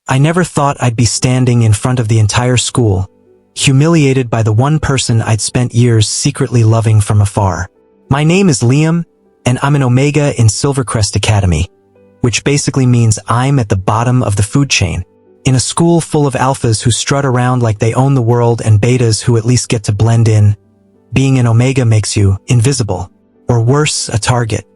I never thought I'd be standing in front of the entire school, humiliated by the one person I'd spent years secretly loving from afar. My name is Liam, and I'm an Omega in Silvercrest Academy, which basically means I'm at the bottom of the food chain. In a school full of alphas who strut around like they own the world and betas who at least get to blend in, being an Omega makes you invisible, or worse, a target.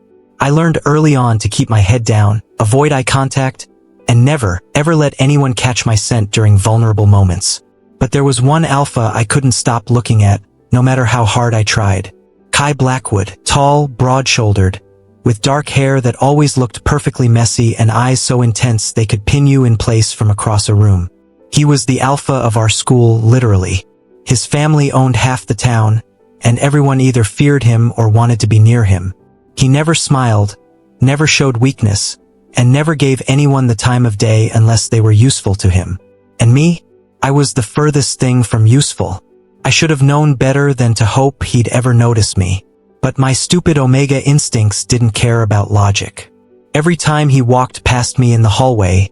I learned early on to keep my head down, avoid eye contact, and never, ever let anyone catch my scent during vulnerable moments. But there was one alpha I couldn't stop looking at, no matter how hard I tried. Kai Blackwood, tall, broad-shouldered, with dark hair that always looked perfectly messy and eyes so intense they could pin you in place from across a room. He was the alpha of our school, literally. His family owned half the town, and everyone either feared him or wanted to be near him. He never smiled, never showed weakness, and never gave anyone the time of day unless they were useful to him. And me? I was the furthest thing from useful. I should have known better than to hope he'd ever notice me. But my stupid Omega instincts didn't care about logic. Every time he walked past me in the hallway,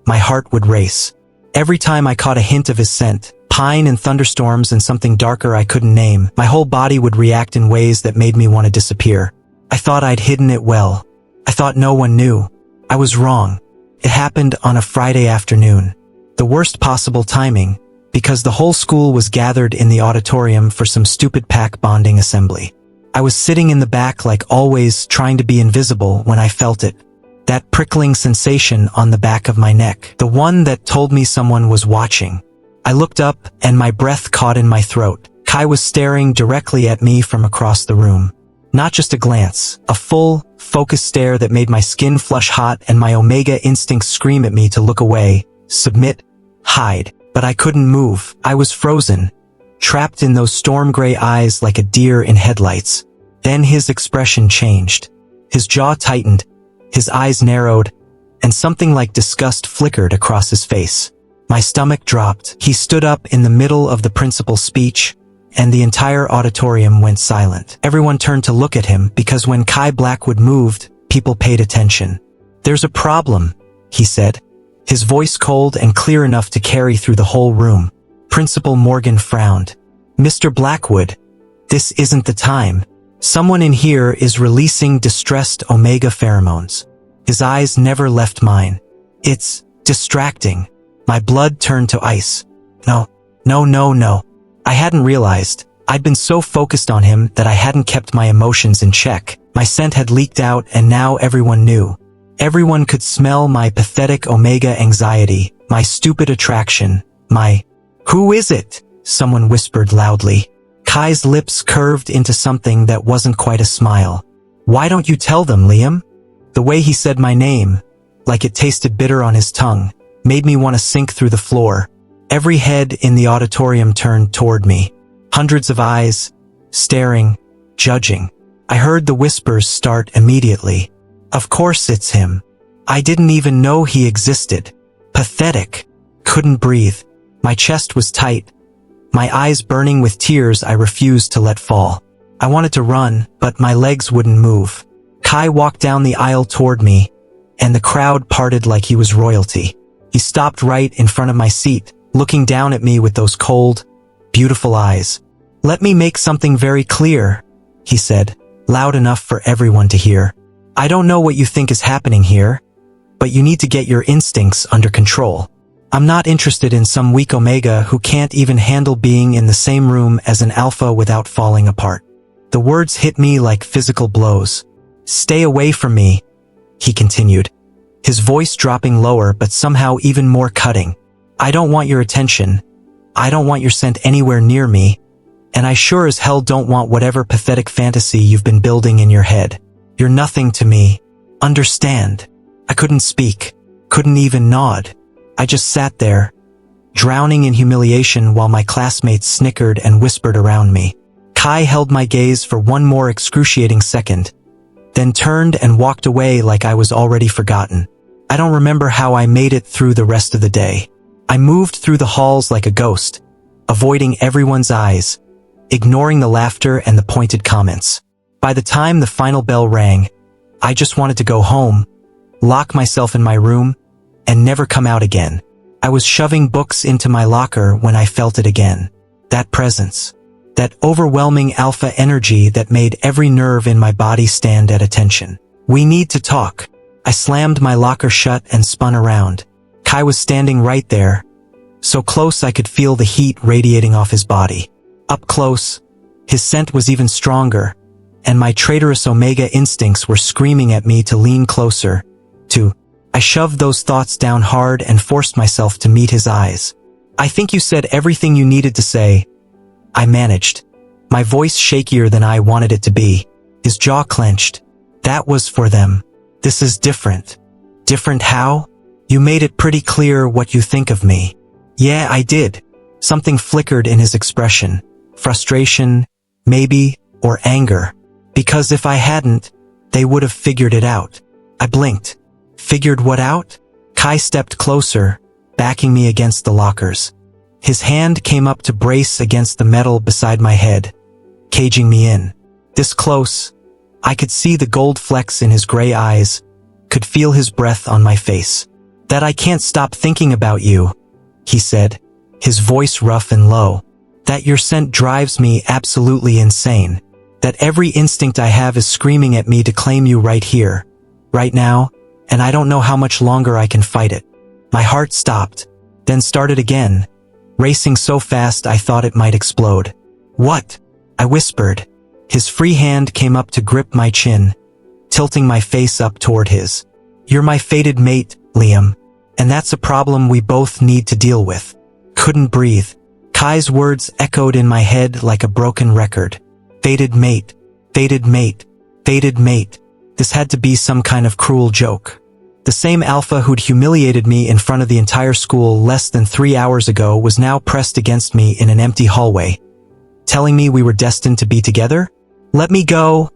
my heart would race. Every time I caught a hint of his scent, pine and thunderstorms and something darker I couldn't name, my whole body would react in ways that made me want to disappear. I thought I'd hidden it well. I thought no one knew. I was wrong. It happened on a Friday afternoon. The worst possible timing, because the whole school was gathered in the auditorium for some stupid pack bonding assembly. I was sitting in the back like always, trying to be invisible when I felt it. That prickling sensation on the back of my neck, the one that told me someone was watching. I looked up and my breath caught in my throat. Kai was staring directly at me from across the room. Not just a glance, a full, focused stare that made my skin flush hot and my Omega instincts scream at me to look away, submit, hide. But I couldn't move. I was frozen, trapped in those storm gray eyes like a deer in headlights. Then his expression changed. His jaw tightened, his eyes narrowed, and something like disgust flickered across his face. My stomach dropped. He stood up in the middle of the principal's speech, and the entire auditorium went silent. Everyone turned to look at him because when Kai Blackwood moved, people paid attention. "There's a problem," he said, his voice cold and clear enough to carry through the whole room. Principal Morgan frowned. "Mr. Blackwood, this isn't the time. Someone in here is releasing distressed Omega pheromones." His eyes never left mine. "It's distracting." My blood turned to ice. No. I hadn't realized. I'd been so focused on him that I hadn't kept my emotions in check. My scent had leaked out and now everyone knew. Everyone could smell my pathetic Omega anxiety, my stupid attraction, my... "Who is it?" someone whispered loudly. Kai's lips curved into something that wasn't quite a smile. "Why don't you tell them, Liam?" The way he said my name, like it tasted bitter on his tongue, made me want to sink through the floor. Every head in the auditorium turned toward me. Hundreds of eyes, staring, judging. I heard the whispers start immediately. "Of course it's him. I didn't even know he existed. Pathetic." Couldn't breathe. My chest was tight. My eyes burning with tears I refused to let fall. I wanted to run, but my legs wouldn't move. Kai walked down the aisle toward me, and the crowd parted like he was royalty. He stopped right in front of my seat, looking down at me with those cold, beautiful eyes. "Let me make something very clear," he said, loud enough for everyone to hear. "I don't know what you think is happening here, but you need to get your instincts under control. I'm not interested in some weak Omega who can't even handle being in the same room as an alpha without falling apart." The words hit me like physical blows. "Stay away from me," he continued, his voice dropping lower but somehow even more cutting. "I don't want your attention. I don't want your scent anywhere near me. And I sure as hell don't want whatever pathetic fantasy you've been building in your head. You're nothing to me. Understand?" I couldn't speak, couldn't even nod. I just sat there, drowning in humiliation while my classmates snickered and whispered around me. Kai held my gaze for one more excruciating second, then turned and walked away like I was already forgotten. I don't remember how I made it through the rest of the day. I moved through the halls like a ghost, avoiding everyone's eyes, ignoring the laughter and the pointed comments. By the time the final bell rang, I just wanted to go home, lock myself in my room, and never come out again. I was shoving books into my locker when I felt it again. That presence. That overwhelming alpha energy that made every nerve in my body stand at attention. "We need to talk." I slammed my locker shut and spun around. Kai was standing right there, so close I could feel the heat radiating off his body. Up close, his scent was even stronger, and my traitorous Omega instincts were screaming at me to lean closer. I shoved those thoughts down hard and forced myself to meet his eyes. "I think you said everything you needed to say," I managed, my voice shakier than I wanted it to be. His jaw clenched. "That was for them. This is different." "Different how? You made it pretty clear what you think of me." "Yeah, I did." Something flickered in his expression. Frustration, maybe, or anger. "Because if I hadn't, they would have figured it out." I blinked. "Figured what out?" Kai stepped closer, backing me against the lockers. His hand came up to brace against the metal beside my head, caging me in. This close, I could see the gold flecks in his gray eyes, could feel his breath on my face. "That I can't stop thinking about you," he said, his voice rough and low. "That your scent drives me absolutely insane. That every instinct I have is screaming at me to claim you right here, right now, and I don't know how much longer I can fight it." My heart stopped, then started again, racing so fast I thought it might explode. "What?" I whispered. His free hand came up to grip my chin, tilting my face up toward his. "You're my fated mate, Liam, and that's a problem we both need to deal with." Couldn't breathe. Kai's words echoed in my head like a broken record. Fated mate, fated mate, fated mate. This had to be some kind of cruel joke. The same alpha who'd humiliated me in front of the entire school less than 3 hours ago was now pressed against me in an empty hallway, telling me we were destined to be together? "Let me go,"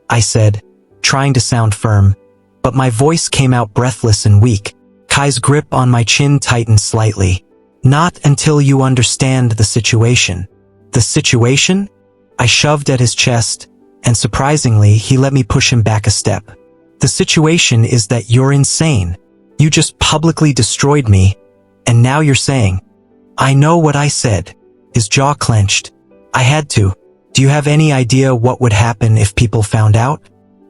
I said, trying to sound firm, but my voice came out breathless and weak. Kai's grip on my chin tightened slightly. "Not until you understand the situation." "The situation?" I shoved at his chest, and surprisingly, he let me push him back a step. "The situation is that you're insane. You just publicly destroyed me, and now you're saying..." "I know what I said." His jaw clenched. "I had to. Do you have any idea what would happen if people found out?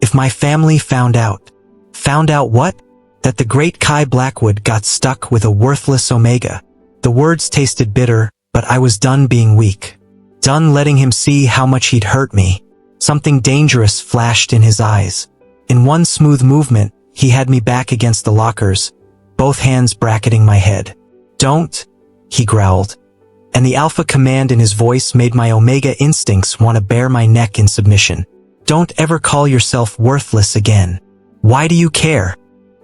If my family found out?" "Found out what?" "That the great Kai Blackwood got stuck with a worthless Omega." The words tasted bitter, but I was done being weak. Done letting him see how much he'd hurt me. Something dangerous flashed in his eyes. In one smooth movement, he had me back against the lockers, both hands bracketing my head. "Don't," he growled, and the alpha command in his voice made my Omega instincts want to bare my neck in submission. "Don't ever call yourself worthless again. Why do you care?"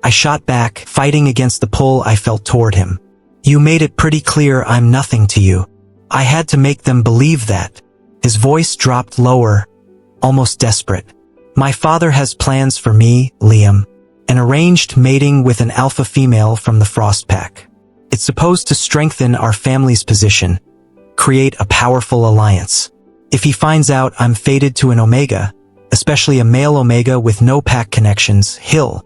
I shot back, fighting against the pull I felt toward him. "You made it pretty clear I'm nothing to you. I had to make them believe that." His voice dropped lower, almost desperate. "My father has plans for me, Liam. An arranged mating with an alpha female from the Frost Pack. It's supposed to strengthen our family's position, create a powerful alliance. If he finds out I'm fated to an Omega, especially a male Omega with no pack connections, he'll..."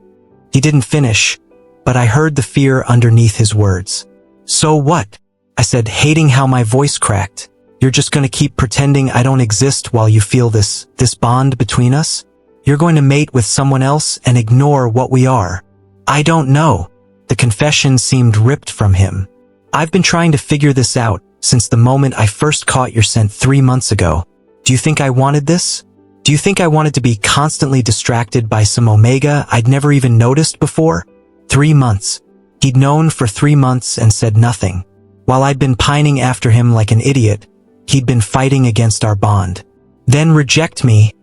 He didn't finish, but I heard the fear underneath his words. "So what?" I said, hating how my voice cracked. "You're just gonna keep pretending I don't exist while you feel this bond between us? You're going to mate with someone else and ignore what we are?" "I don't know." The confession seemed ripped from him. "I've been trying to figure this out since the moment I first caught your scent 3 months ago. Do you think I wanted this? Do you think I wanted to be constantly distracted by some Omega I'd never even noticed before? 3 months. He'd known for 3 months and said nothing. While I'd been pining after him like an idiot, he'd been fighting against our bond. Then reject me,"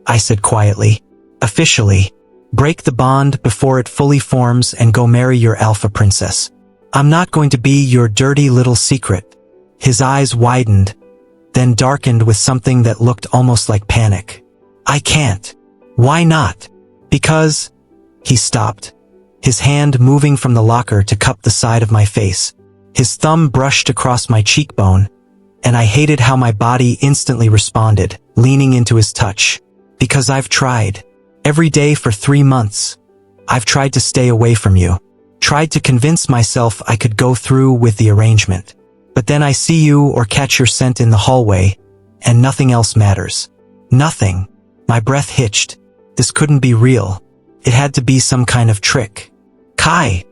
I said quietly. "Officially. Break the bond before it fully forms and go marry your alpha princess. I'm not going to be your dirty little secret." His eyes widened, then darkened with something that looked almost like panic. "I can't." "Why not?" "Because..." He stopped, his hand moving from the locker to cup the side of my face. His thumb brushed across my cheekbone, and I hated how my body instantly responded, leaning into his touch. "Because I've tried. Every day for 3 months. I've tried to stay away from you. Tried to convince myself I could go through with the arrangement. But then I see you or catch your scent in the hallway, and nothing else matters. Nothing. My breath hitched. This couldn't be real. It had to be some kind of trick. Kai!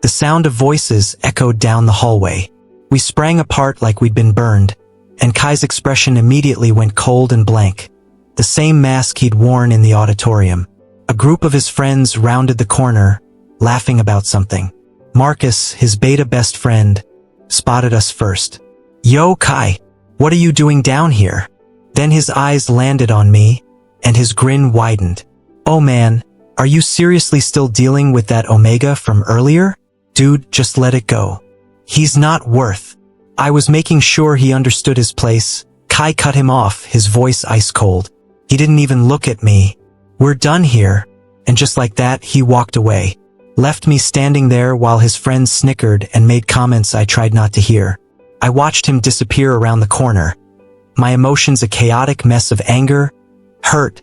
The sound of voices echoed down the hallway. We sprang apart like we'd been burned, and Kai's expression immediately went cold and blank. The same mask he'd worn in the auditorium. A group of his friends rounded the corner, laughing about something. Marcus, his beta best friend, spotted us first. "Yo, Kai, what are you doing down here?" Then his eyes landed on me, and his grin widened. "Oh man, are you seriously still dealing with that Omega from earlier? Dude, just let it go. He's not worth." I was making sure he understood his place. Kai cut him off, his voice ice cold. He didn't even look at me. "We're done here." And just like that, he walked away. Left me standing there while his friends snickered and made comments I tried not to hear. I watched him disappear around the corner. My emotions a chaotic mess of anger, hurt,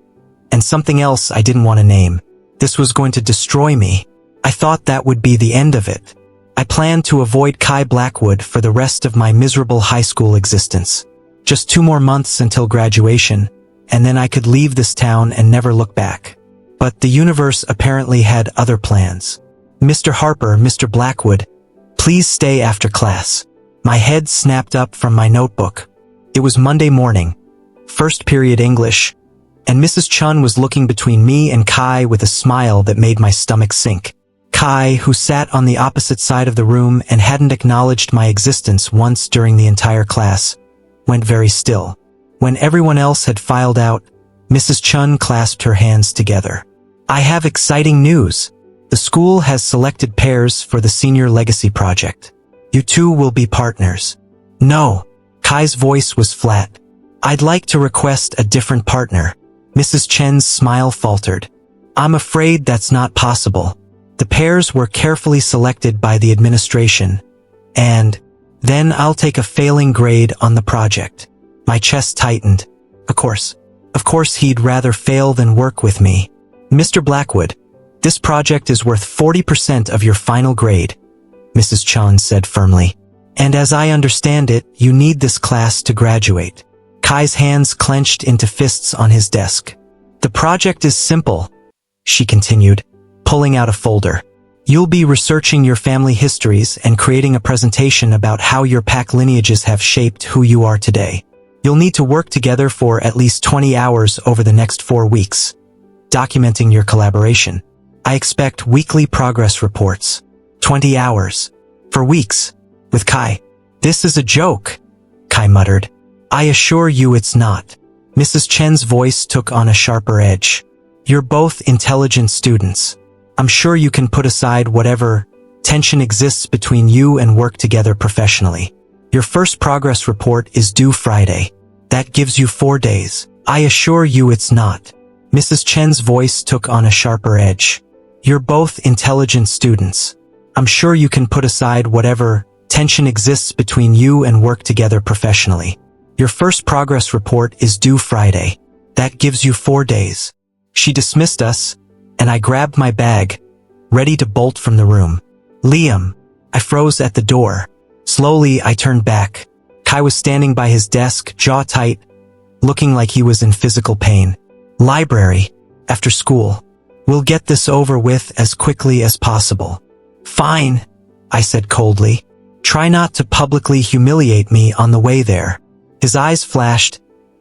and something else I didn't want to name. This was going to destroy me. I thought that would be the end of it. I planned to avoid Kai Blackwood for the rest of my miserable high school existence. Just 2 more months until graduation, and then I could leave this town and never look back. But the universe apparently had other plans. "Mr. Harper, Mr. Blackwood, please stay after class." My head snapped up from my notebook. It was Monday morning, first period English, and Mrs. Chun was looking between me and Kai with a smile that made my stomach sink. Kai, who sat on the opposite side of the room and hadn't acknowledged my existence once during the entire class, went very still. When everyone else had filed out, Mrs. Chun clasped her hands together. "I have exciting news. The school has selected pairs for the Senior Legacy Project. You two will be partners." "No." Kai's voice was flat. "I'd like to request a different partner." Mrs. Chen's smile faltered. "I'm afraid that's not possible. The pairs were carefully selected by the administration, and then I'll take a failing grade on the project." My chest tightened. Of course he'd rather fail than work with me. "Mr. Blackwood, this project is worth 40% of your final grade," Mrs. Chan said firmly. "And as I understand it, you need this class to graduate." Kai's hands clenched into fists on his desk. "The project is simple," she continued, pulling out a folder. "You'll be researching your family histories and creating a presentation about how your pack lineages have shaped who you are today. You'll need to work together for at least 20 hours over the next 4 weeks, documenting your collaboration. I expect weekly progress reports. 20 hours. For weeks. With Kai. "This is a joke," Kai muttered. "I assure you it's not." Mrs. Chen's voice took on a sharper edge. "You're both intelligent students. I'm sure you can put aside whatever tension exists between you and work together professionally. Your first progress report is due Friday. That gives you 4 days. I assure you it's not." Mrs. Chen's voice took on a sharper edge. "You're both intelligent students. I'm sure you can put aside whatever tension exists between you and work together professionally. Your first progress report is due Friday. That gives you 4 days." She dismissed us, and I grabbed my bag, ready to bolt from the room. "Liam." I froze at the door. Slowly, I turned back. Kai was standing by his desk, jaw tight, looking like he was in physical pain. "Library. After school. We'll get this over with as quickly as possible." "Fine," I said coldly. "Try not to publicly humiliate me on the way there." His eyes flashed,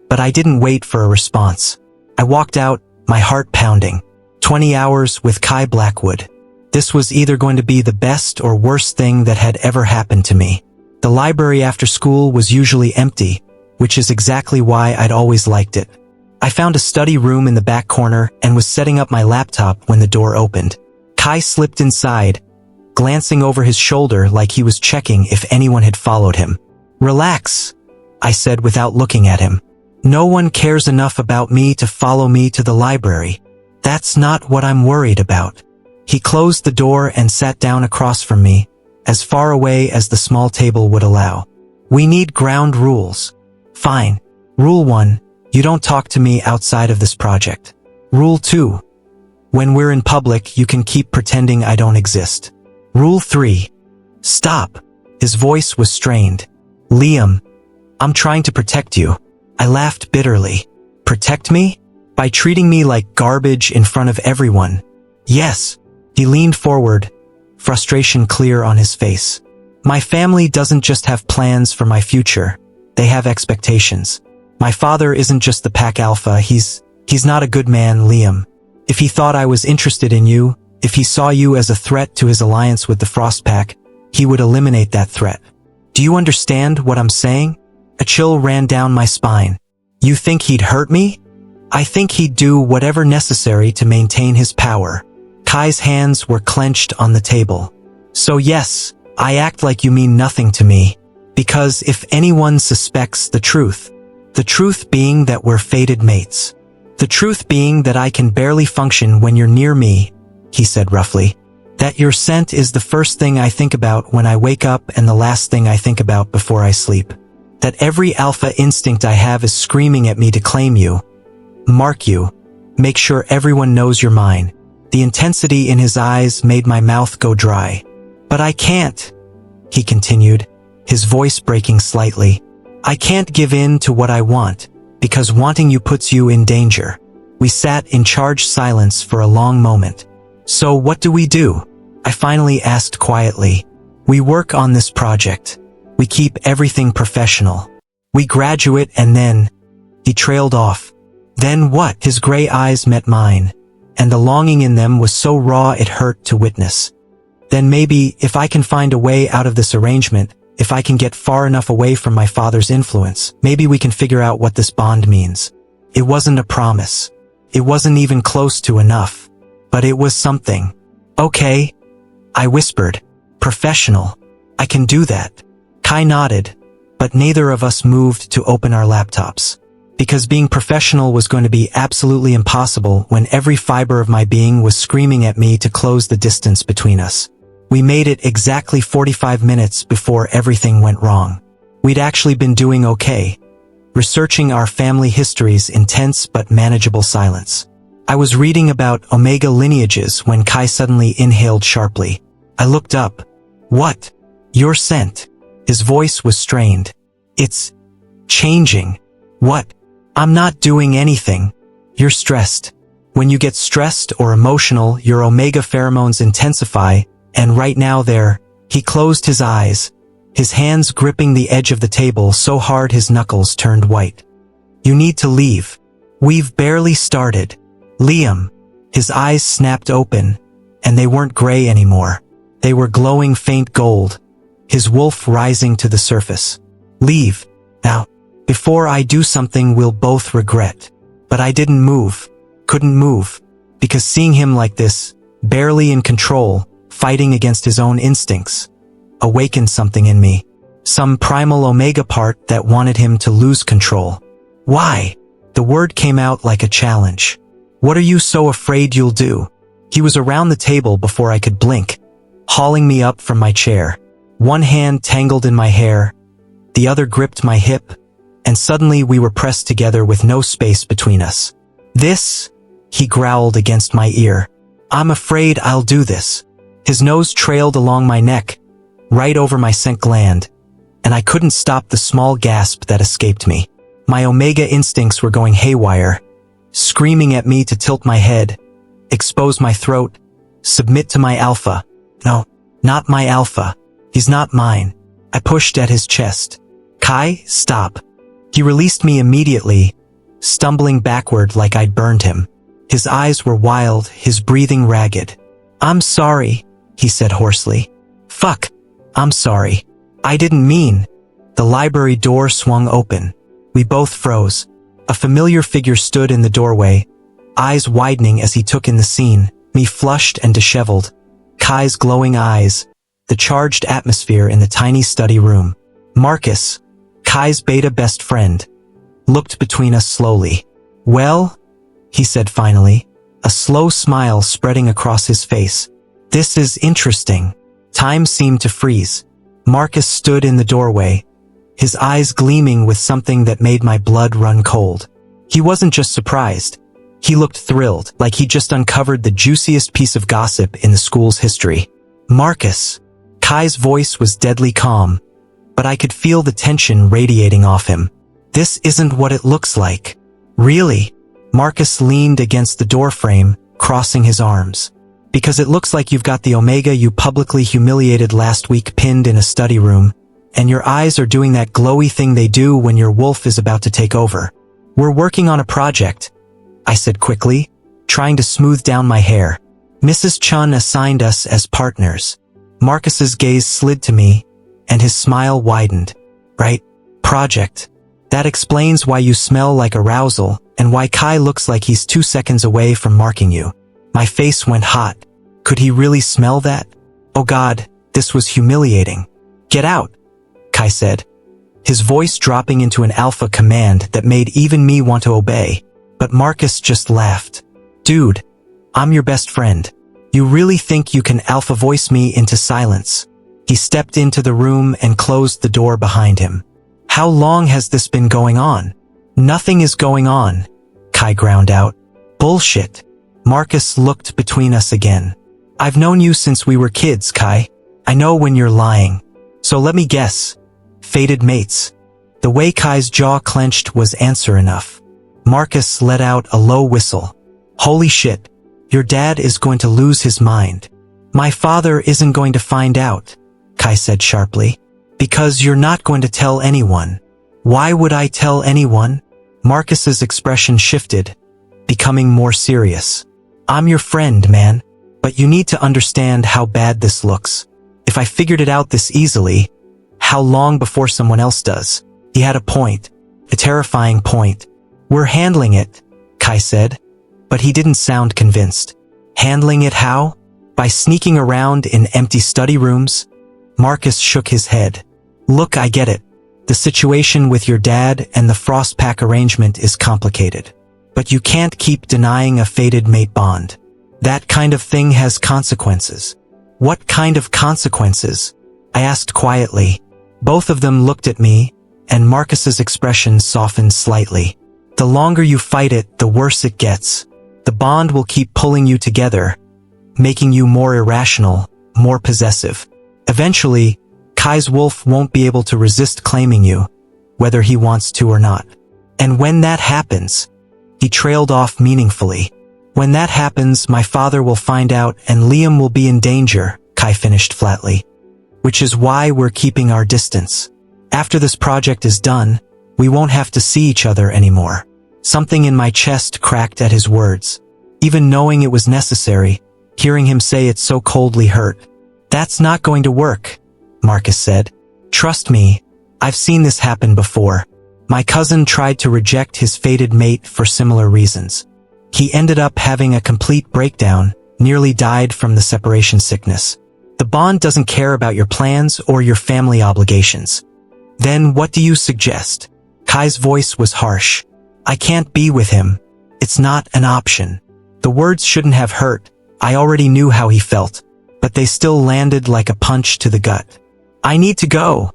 but I didn't wait for a response. I walked out, my heart pounding. 20 hours with Kai Blackwood. This was either going to be the best or worst thing that had ever happened to me. The library after school was usually empty, which is exactly why I'd always liked it. I found a study room in the back corner and was setting up my laptop when the door opened. Kai slipped inside, glancing over his shoulder like he was checking if anyone had followed him. "Relax," I said without looking at him. "No one cares enough about me to follow me to the library. That's not what I'm worried about." He closed the door and sat down across from me, as far away as the small table would allow. "We need ground rules." "Fine. Rule 1, you don't talk to me outside of this project. Rule 2, when we're in public, you can keep pretending I don't exist." Rule 3. Stop. His voice was strained. Liam, I'm trying to protect you. I laughed bitterly. Protect me? By treating me like garbage in front of everyone. Yes. He leaned forward, frustration clear on his face. My family doesn't just have plans for my future. They have expectations. My father isn't just the pack alpha, he's not a good man, Liam. If he thought I was interested in you, if he saw you as a threat to his alliance with the Frost Pack, he would eliminate that threat. Do you understand what I'm saying? A chill ran down my spine. You think he'd hurt me? I think he'd do whatever necessary to maintain his power. Kai's hands were clenched on the table. So yes, I act like you mean nothing to me. Because if anyone suspects the truth being that we're fated mates. The truth being that I can barely function when you're near me, he said roughly. That your scent is the first thing I think about when I wake up and the last thing I think about before I sleep. That every alpha instinct I have is screaming at me to claim you. Mark you. Make sure everyone knows you're mine. The intensity in his eyes made my mouth go dry. But I can't, he continued, his voice breaking slightly. I can't give in to what I want, because wanting you puts you in danger. We sat in charged silence for a long moment. So what do? I finally asked quietly. We work on this project. We keep everything professional. We graduate and then... He trailed off. Then what? His gray eyes met mine, and the longing in them was so raw it hurt to witness. Then maybe, if I can find a way out of this arrangement, if I can get far enough away from my father's influence, maybe we can figure out what this bond means. It wasn't a promise. It wasn't even close to enough. But it was something. Okay, I whispered. Professional. I can do that. Kai nodded, but neither of us moved to open our laptops. Because being professional was going to be absolutely impossible when every fiber of my being was screaming at me to close the distance between us. We made it exactly 45 minutes before everything went wrong. We'd actually been doing okay, researching our family histories in tense but manageable silence. I was reading about Omega lineages when Kai suddenly inhaled sharply. I looked up. What? Your scent. His voice was strained. It's changing. What? I'm not doing anything. You're stressed. When you get stressed or emotional, your Omega pheromones intensify, and right now he closed his eyes, his hands gripping the edge of the table so hard his knuckles turned white. You need to leave. We've barely started. Liam. His eyes snapped open, and they weren't gray anymore. They were glowing faint gold, his wolf rising to the surface. Leave. Now. Before I do something we'll both regret. But I didn't move. Couldn't move. Because seeing him like this, barely in control, fighting against his own instincts, awakened something in me. Some primal Omega part that wanted him to lose control. Why? The word came out like a challenge. What are you so afraid you'll do? He was around the table before I could blink, hauling me up from my chair. One hand tangled in my hair, the other gripped my hip, and suddenly we were pressed together with no space between us. This, he growled against my ear. I'm afraid I'll do this. His nose trailed along my neck, right over my scent gland, and I couldn't stop the small gasp that escaped me. My Omega instincts were going haywire, screaming at me to tilt my head, expose my throat, submit to my alpha. No, not my alpha. He's not mine. I pushed at his chest. Kai, stop. He released me immediately, stumbling backward like I'd burned him. His eyes were wild, his breathing ragged. I'm sorry, he said hoarsely. Fuck, I'm sorry. I didn't mean. The library door swung open. We both froze. A familiar figure stood in the doorway, eyes widening as he took in the scene, me flushed and disheveled. Kai's glowing eyes, the charged atmosphere in the tiny study room. Marcus, Kai's beta best friend, looked between us slowly. Well, he said finally, a slow smile spreading across his face. This is interesting. Time seemed to freeze. Marcus stood in the doorway, his eyes gleaming with something that made my blood run cold. He wasn't just surprised. He looked thrilled, like he'd just uncovered the juiciest piece of gossip in the school's history. Marcus. Kai's voice was deadly calm, but I could feel the tension radiating off him. This isn't what it looks like. Really? Marcus leaned against the doorframe, crossing his arms. Because it looks like you've got the Omega you publicly humiliated last week pinned in a study room, and your eyes are doing that glowy thing they do when your wolf is about to take over. We're working on a project, I said quickly, trying to smooth down my hair. Mrs. Chun assigned us as partners. Marcus's gaze slid to me, and his smile widened. Right? Project. That explains why you smell like arousal, and why Kai looks like he's 2 seconds away from marking you. My face went hot. Could he really smell that? Oh God, this was humiliating. Get out, Kai said, his voice dropping into an alpha command that made even me want to obey. But Marcus just laughed. Dude, I'm your best friend. You really think you can alpha voice me into silence? He stepped into the room and closed the door behind him. How long has this been going on? Nothing is going on, Kai ground out. Bullshit. Marcus looked between us again. I've known you since we were kids, Kai. I know when you're lying. So let me guess. Fated mates. The way Kai's jaw clenched was answer enough. Marcus let out a low whistle. Holy shit. Your dad is going to lose his mind. My father isn't going to find out, Kai said sharply. Because you're not going to tell anyone. Why would I tell anyone? Marcus's expression shifted, becoming more serious. I'm your friend, man. But you need to understand how bad this looks. If I figured it out this easily, how long before someone else does? He had a point. A terrifying point. We're handling it, Kai said. But he didn't sound convinced. Handling it how? By sneaking around in empty study rooms? Marcus shook his head. Look, I get it. The situation with your dad and the Frost Pack arrangement is complicated. But you can't keep denying a fated mate bond. That kind of thing has consequences. What kind of consequences? I asked quietly. Both of them looked at me, and Marcus's expression softened slightly. The longer you fight it, the worse it gets. The bond will keep pulling you together, making you more irrational, more possessive. Eventually, Kai's wolf won't be able to resist claiming you, whether he wants to or not. And when that happens, he trailed off meaningfully. When that happens, my father will find out and Liam will be in danger, Kai finished flatly. Which is why we're keeping our distance. After this project is done, we won't have to see each other anymore. Something in my chest cracked at his words. Even knowing it was necessary, hearing him say it so coldly hurt. That's not going to work, Marcus said. Trust me, I've seen this happen before. My cousin tried to reject his fated mate for similar reasons. He ended up having a complete breakdown, nearly died from the separation sickness. The bond doesn't care about your plans or your family obligations. Then what do you suggest? Kai's voice was harsh. I can't be with him. It's not an option. The words shouldn't have hurt. I already knew how he felt, but they still landed like a punch to the gut. I need to go,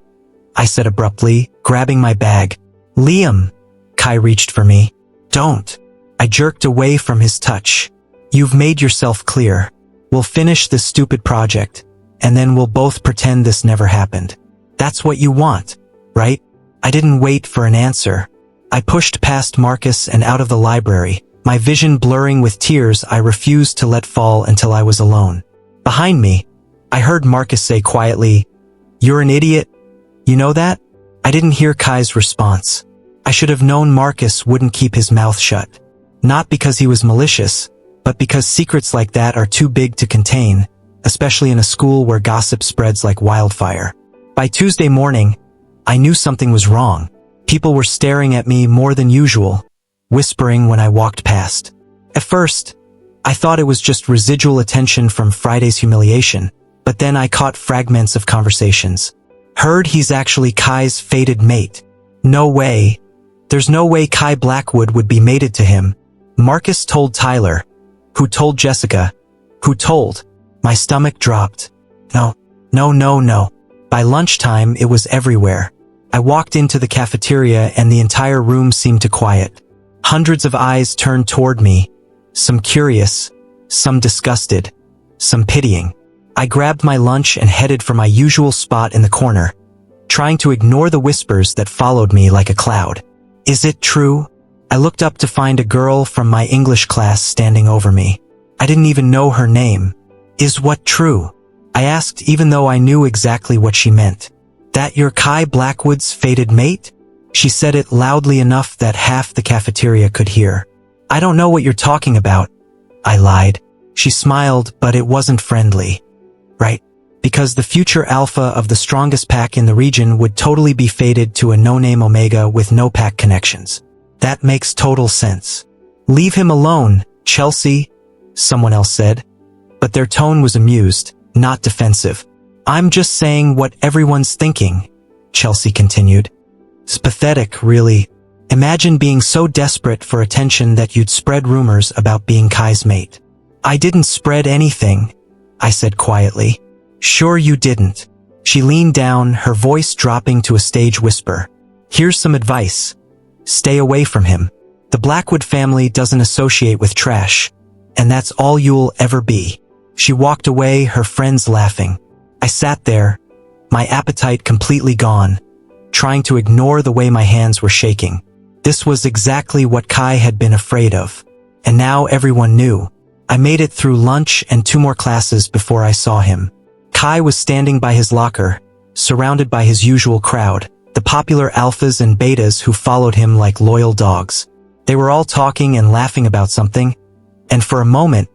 I said abruptly, grabbing my bag. Liam, Kai reached for me. Don't. I jerked away from his touch. You've made yourself clear. We'll finish this stupid project, and then we'll both pretend this never happened. That's what you want, right? I didn't wait for an answer. I pushed past Marcus and out of the library, my vision blurring with tears I refused to let fall until I was alone. Behind me, I heard Marcus say quietly, "You're an idiot. You know that?" I didn't hear Kai's response. I should have known Marcus wouldn't keep his mouth shut. Not because he was malicious, but because secrets like that are too big to contain, especially in a school where gossip spreads like wildfire. By Tuesday morning, I knew something was wrong. People were staring at me more than usual, whispering when I walked past. At first, I thought it was just residual attention from Friday's humiliation, but then I caught fragments of conversations. Heard he's actually Kai's fated mate. No way. There's no way Kai Blackwood would be mated to him. Marcus told Tyler, who told Jessica, who told. My stomach dropped. No. By lunchtime, it was everywhere. I walked into the cafeteria and the entire room seemed to quiet. Hundreds of eyes turned toward me, some curious, some disgusted, some pitying. I grabbed my lunch and headed for my usual spot in the corner, trying to ignore the whispers that followed me like a cloud. Is it true? I looked up to find a girl from my English class standing over me. I didn't even know her name. Is what true? I asked, even though I knew exactly what she meant. That you're Kai Blackwood's fated mate? She said it loudly enough that half the cafeteria could hear. I don't know what you're talking about, I lied. She smiled, but it wasn't friendly. Right? Because the future alpha of the strongest pack in the region would totally be fated to a no-name Omega with no pack connections. That makes total sense. Leave him alone, Chelsea, someone else said. But their tone was amused, not defensive. I'm just saying what everyone's thinking, Chelsea continued. It's pathetic, really. Imagine being so desperate for attention that you'd spread rumors about being Kai's mate. I didn't spread anything, I said quietly. Sure you didn't. She leaned down, her voice dropping to a stage whisper. Here's some advice. Stay away from him. The Blackwood family doesn't associate with trash, and that's all you'll ever be. She walked away, her friends laughing. I sat there, my appetite completely gone, trying to ignore the way my hands were shaking. This was exactly what Kai had been afraid of, and now everyone knew. I made it through lunch and 2 more classes before I saw him. Kai was standing by his locker, surrounded by his usual crowd, the popular alphas and betas who followed him like loyal dogs. They were all talking and laughing about something, and for a moment,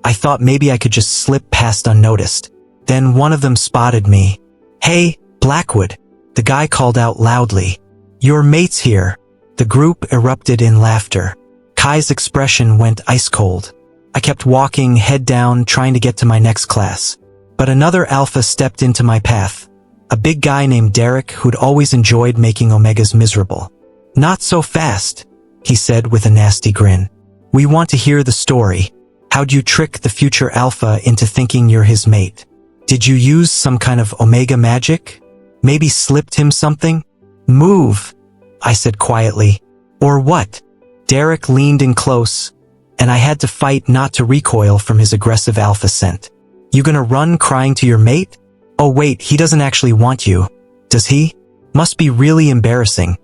I thought maybe I could just slip past unnoticed. Then one of them spotted me. Hey, Blackwood, the guy called out loudly. Your mate's here. The group erupted in laughter. Kai's expression went ice cold. I kept walking, head down, trying to get to my next class. But another alpha stepped into my path. A big guy named Derek who'd always enjoyed making Omegas miserable. Not so fast, he said with a nasty grin. We want to hear the story. How'd you trick the future alpha into thinking you're his mate? Did you use some kind of Omega magic? Maybe slipped him something? Move, I said quietly. Or what? Derek leaned in close, and I had to fight not to recoil from his aggressive alpha scent. You gonna run crying to your mate? Oh wait, he doesn't actually want you, does he? Must be really embarrassing,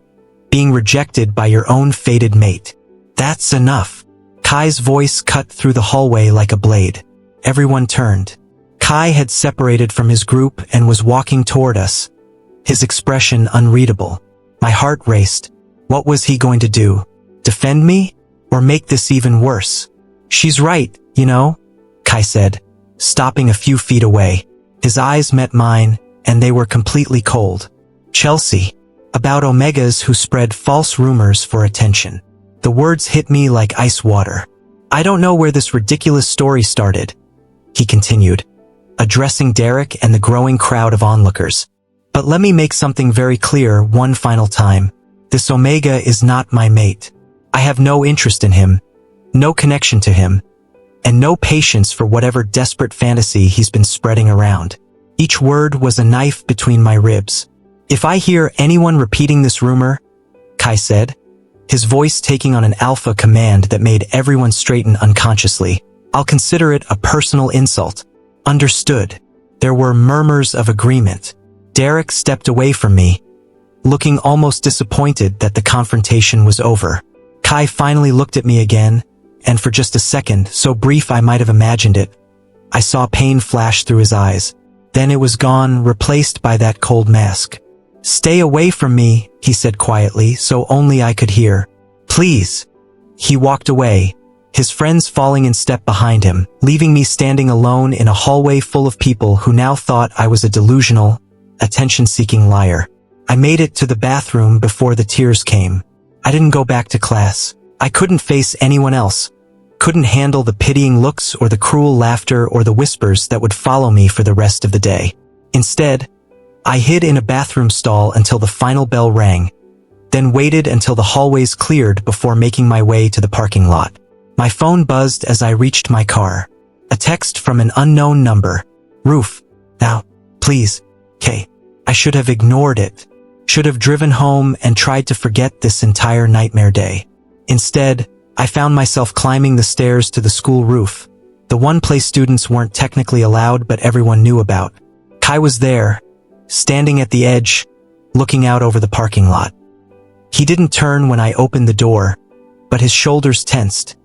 being rejected by your own fated mate. That's enough. Kai's voice cut through the hallway like a blade. Everyone turned. Kai had separated from his group and was walking toward us, his expression unreadable. My heart raced. What was he going to do? Defend me? Or make this even worse? She's right, you know, Kai said, stopping a few feet away. His eyes met mine, and they were completely cold. Chelsea. About Omegas who spread false rumors for attention. The words hit me like ice water. I don't know where this ridiculous story started, he continued, addressing Derek and the growing crowd of onlookers. But let me make something very clear one final time. This Omega is not my mate. I have no interest in him, no connection to him, and no patience for whatever desperate fantasy he's been spreading around. Each word was a knife between my ribs. If I hear anyone repeating this rumor, Kai said, his voice taking on an alpha command that made everyone straighten unconsciously, I'll consider it a personal insult. Understood. There were murmurs of agreement. Derek stepped away from me, looking almost disappointed that the confrontation was over. Kai finally looked at me again, and for just a second, so brief I might have imagined it, I saw pain flash through his eyes. Then it was gone, replaced by that cold mask. Stay away from me, he said quietly, so only I could hear. Please. He walked away, his friends falling in step behind him, leaving me standing alone in a hallway full of people who now thought I was a delusional, attention-seeking liar. I made it to the bathroom before the tears came. I didn't go back to class. I couldn't face anyone else, couldn't handle the pitying looks or the cruel laughter or the whispers that would follow me for the rest of the day. Instead, I hid in a bathroom stall until the final bell rang, then waited until the hallways cleared before making my way to the parking lot. My phone buzzed as I reached my car. A text from an unknown number. Roof. Now, please. K. I should have ignored it. Should have driven home and tried to forget this entire nightmare day. Instead, I found myself climbing the stairs to the school roof, the one place students weren't technically allowed but everyone knew about. Kai was there, standing at the edge, looking out over the parking lot. He didn't turn when I opened the door, but his shoulders tensed,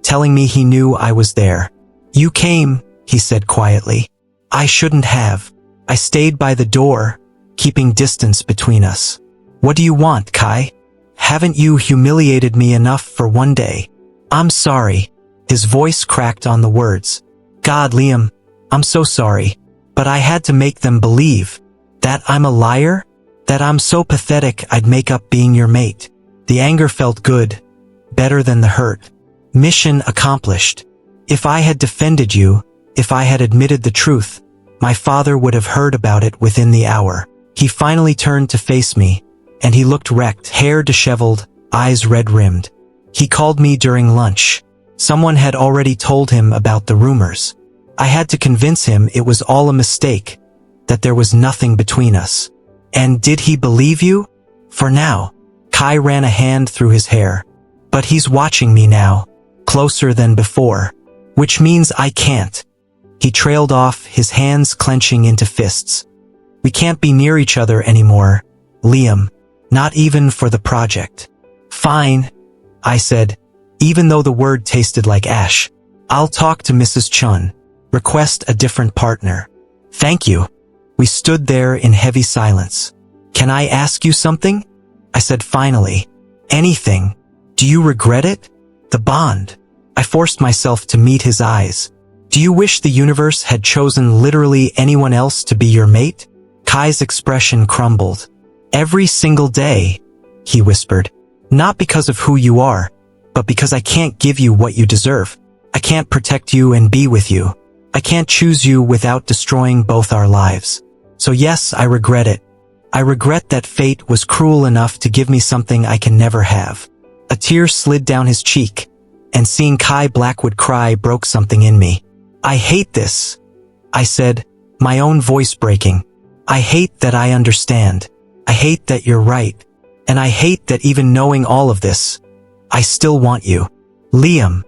telling me he knew I was there. "You came," he said quietly. "I shouldn't have. I stayed by the door, keeping distance between us. What do you want, Kai? Haven't you humiliated me enough for one day?" "I'm sorry." His voice cracked on the words. "God, Liam, I'm so sorry. But I had to make them believe that I'm a liar, that I'm so pathetic I'd make up being your mate." The anger felt good, better than the hurt. Mission accomplished. If I had defended you, if I had admitted the truth, my father would have heard about it within the hour. He finally turned to face me, and he looked wrecked, hair disheveled, eyes red-rimmed. He called me during lunch. Someone had already told him about the rumors. I had to convince him it was all a mistake, that there was nothing between us. And did he believe you? For now. Kai ran a hand through his hair. But he's watching me now, closer than before. Which means I can't. He trailed off, his hands clenching into fists. We can't be near each other anymore, Liam. Not even for the project. Fine, I said, even though the word tasted like ash. I'll talk to Mrs. Chun. Request a different partner. Thank you. We stood there in heavy silence. Can I ask you something? I said finally. Anything. Do you regret it? The bond. I forced myself to meet his eyes. Do you wish the universe had chosen literally anyone else to be your mate? Kai's expression crumbled. Every single day, he whispered. Not because of who you are, but because I can't give you what you deserve. I can't protect you and be with you. I can't choose you without destroying both our lives. So yes, I regret it. I regret that fate was cruel enough to give me something I can never have. A tear slid down his cheek, and seeing Kai Blackwood cry broke something in me. I hate this, I said, my own voice breaking. I hate that I understand. I hate that you're right. And I hate that even knowing all of this, I still want you. Liam.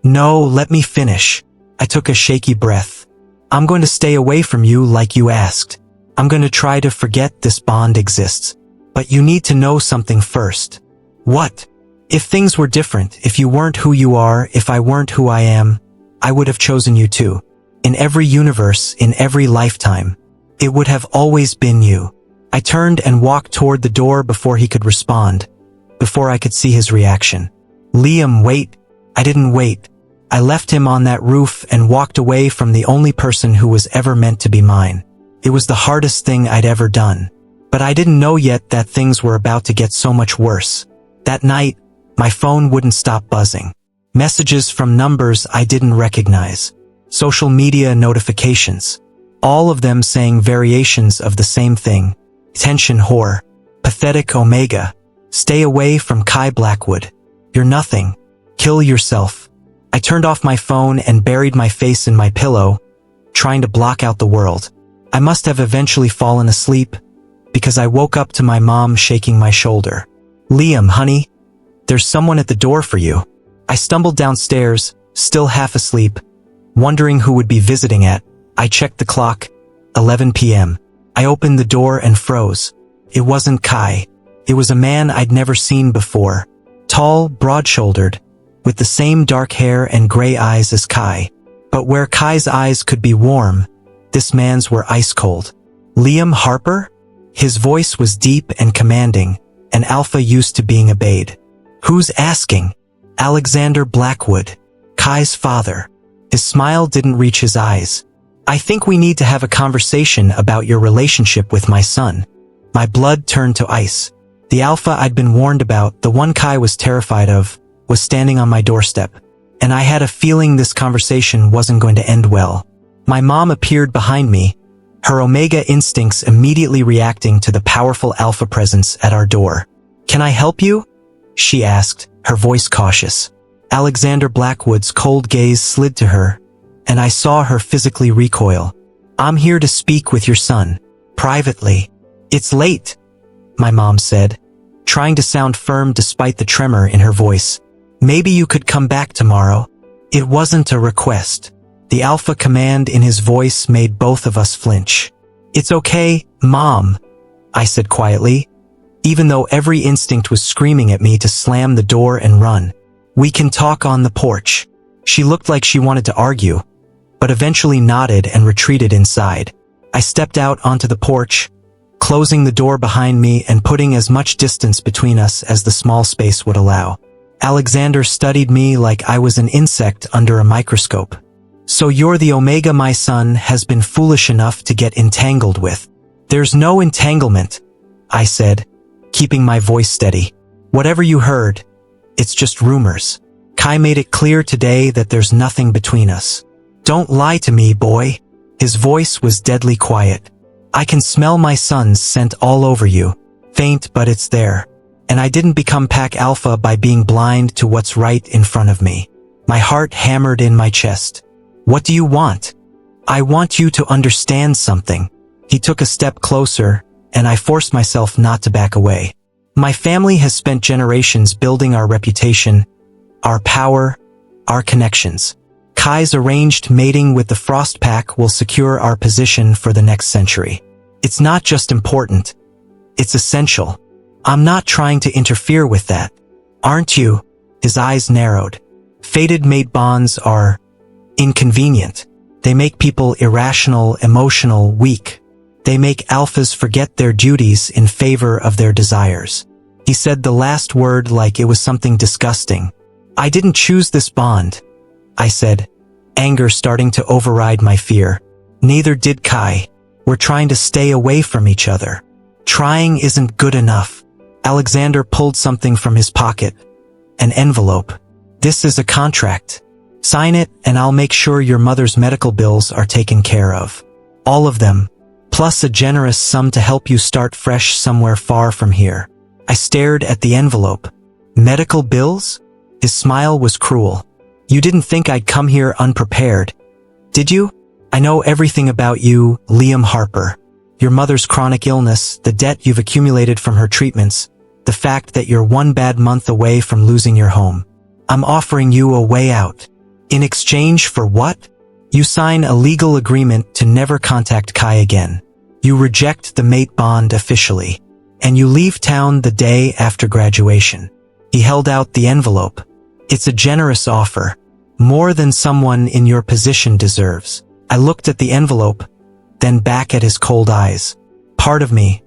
No, let me finish. I took a shaky breath. I'm going to stay away from you like you asked. I'm going to try to forget this bond exists. But you need to know something first. What? If things were different, if you weren't who you are, if I weren't who I am, I would have chosen you too. In every universe, in every lifetime, it would have always been you. I turned and walked toward the door before he could respond, before I could see his reaction. Liam, wait. I didn't wait. I left him on that roof and walked away from the only person who was ever meant to be mine. It was the hardest thing I'd ever done. But I didn't know yet that things were about to get so much worse. That night, my phone wouldn't stop buzzing. Messages from numbers I didn't recognize. Social media notifications. All of them saying variations of the same thing. Tension whore. Pathetic Omega. Stay away from Kai Blackwood. You're nothing. Kill yourself. I turned off my phone and buried my face in my pillow, trying to block out the world. I must have eventually fallen asleep, because I woke up to my mom shaking my shoulder. Liam, honey, there's someone at the door for you. I stumbled downstairs, still half asleep, wondering who would be visiting at. I checked the clock, 11 p.m. I opened the door and froze. It wasn't Kai. It was a man I'd never seen before. Tall, broad-shouldered, with the same dark hair and gray eyes as Kai. But where Kai's eyes could be warm, this man's were ice-cold. Liam Harper? His voice was deep and commanding, an alpha used to being obeyed. Who's asking? Alexander Blackwood, Kai's father. His smile didn't reach his eyes. I think we need to have a conversation about your relationship with my son. My blood turned to ice. The alpha I'd been warned about, the one Kai was terrified of, was standing on my doorstep. And I had a feeling this conversation wasn't going to end well. My mom appeared behind me, her Omega instincts immediately reacting to the powerful alpha presence at our door. Can I help you? She asked, her voice cautious. Alexander Blackwood's cold gaze slid to her, and I saw her physically recoil. I'm here to speak with your son, privately. It's late, my mom said, trying to sound firm despite the tremor in her voice. Maybe you could come back tomorrow. It wasn't a request. The alpha command in his voice made both of us flinch. "It's okay, Mom," I said quietly, even though every instinct was screaming at me to slam the door and run. "We can talk on the porch." She looked like she wanted to argue, but eventually nodded and retreated inside. I stepped out onto the porch, closing the door behind me and putting as much distance between us as the small space would allow. Alexander studied me like I was an insect under a microscope. "So you're the Omega my son has been foolish enough to get entangled with." "There's no entanglement," I said, keeping my voice steady. "Whatever you heard, it's just rumors. Kai made it clear today that there's nothing between us." "Don't lie to me, boy." His voice was deadly quiet. "I can smell my son's scent all over you. Faint, but it's there. And I didn't become Pack Alpha by being blind to what's right in front of me." My heart hammered in my chest. "What do you want?" "I want you to understand something." He took a step closer, and I forced myself not to back away. "My family has spent generations building our reputation, our power, our connections. Kai's arranged mating with the Frost Pack will secure our position for the next century. It's not just important, it's essential. I'm not trying to interfere with that. Aren't you?" His eyes narrowed. "Fated mate bonds are inconvenient. They make people irrational, emotional, weak. They make alphas forget their duties in favor of their desires." He said the last word like it was something disgusting. "I didn't choose this bond," I said, anger starting to override my fear. "Neither did Kai. We're trying to stay away from each other." "Trying isn't good enough." Alexander pulled something from his pocket. An envelope. "This is a contract. Sign it and I'll make sure your mother's medical bills are taken care of. All of them, plus a generous sum to help you start fresh somewhere far from here." I stared at the envelope. "Medical bills?" His smile was cruel. "You didn't think I'd come here unprepared, did you? I know everything about you, Liam Harper. Your mother's chronic illness, the debt you've accumulated from her treatments, the fact that you're one bad month away from losing your home. I'm offering you a way out. In exchange for what? You sign a legal agreement to never contact Kai again. You reject the mate bond officially. And you leave town the day after graduation." He held out the envelope. "It's a generous offer. More than someone in your position deserves." I looked at the envelope, then back at his cold eyes. Part of me,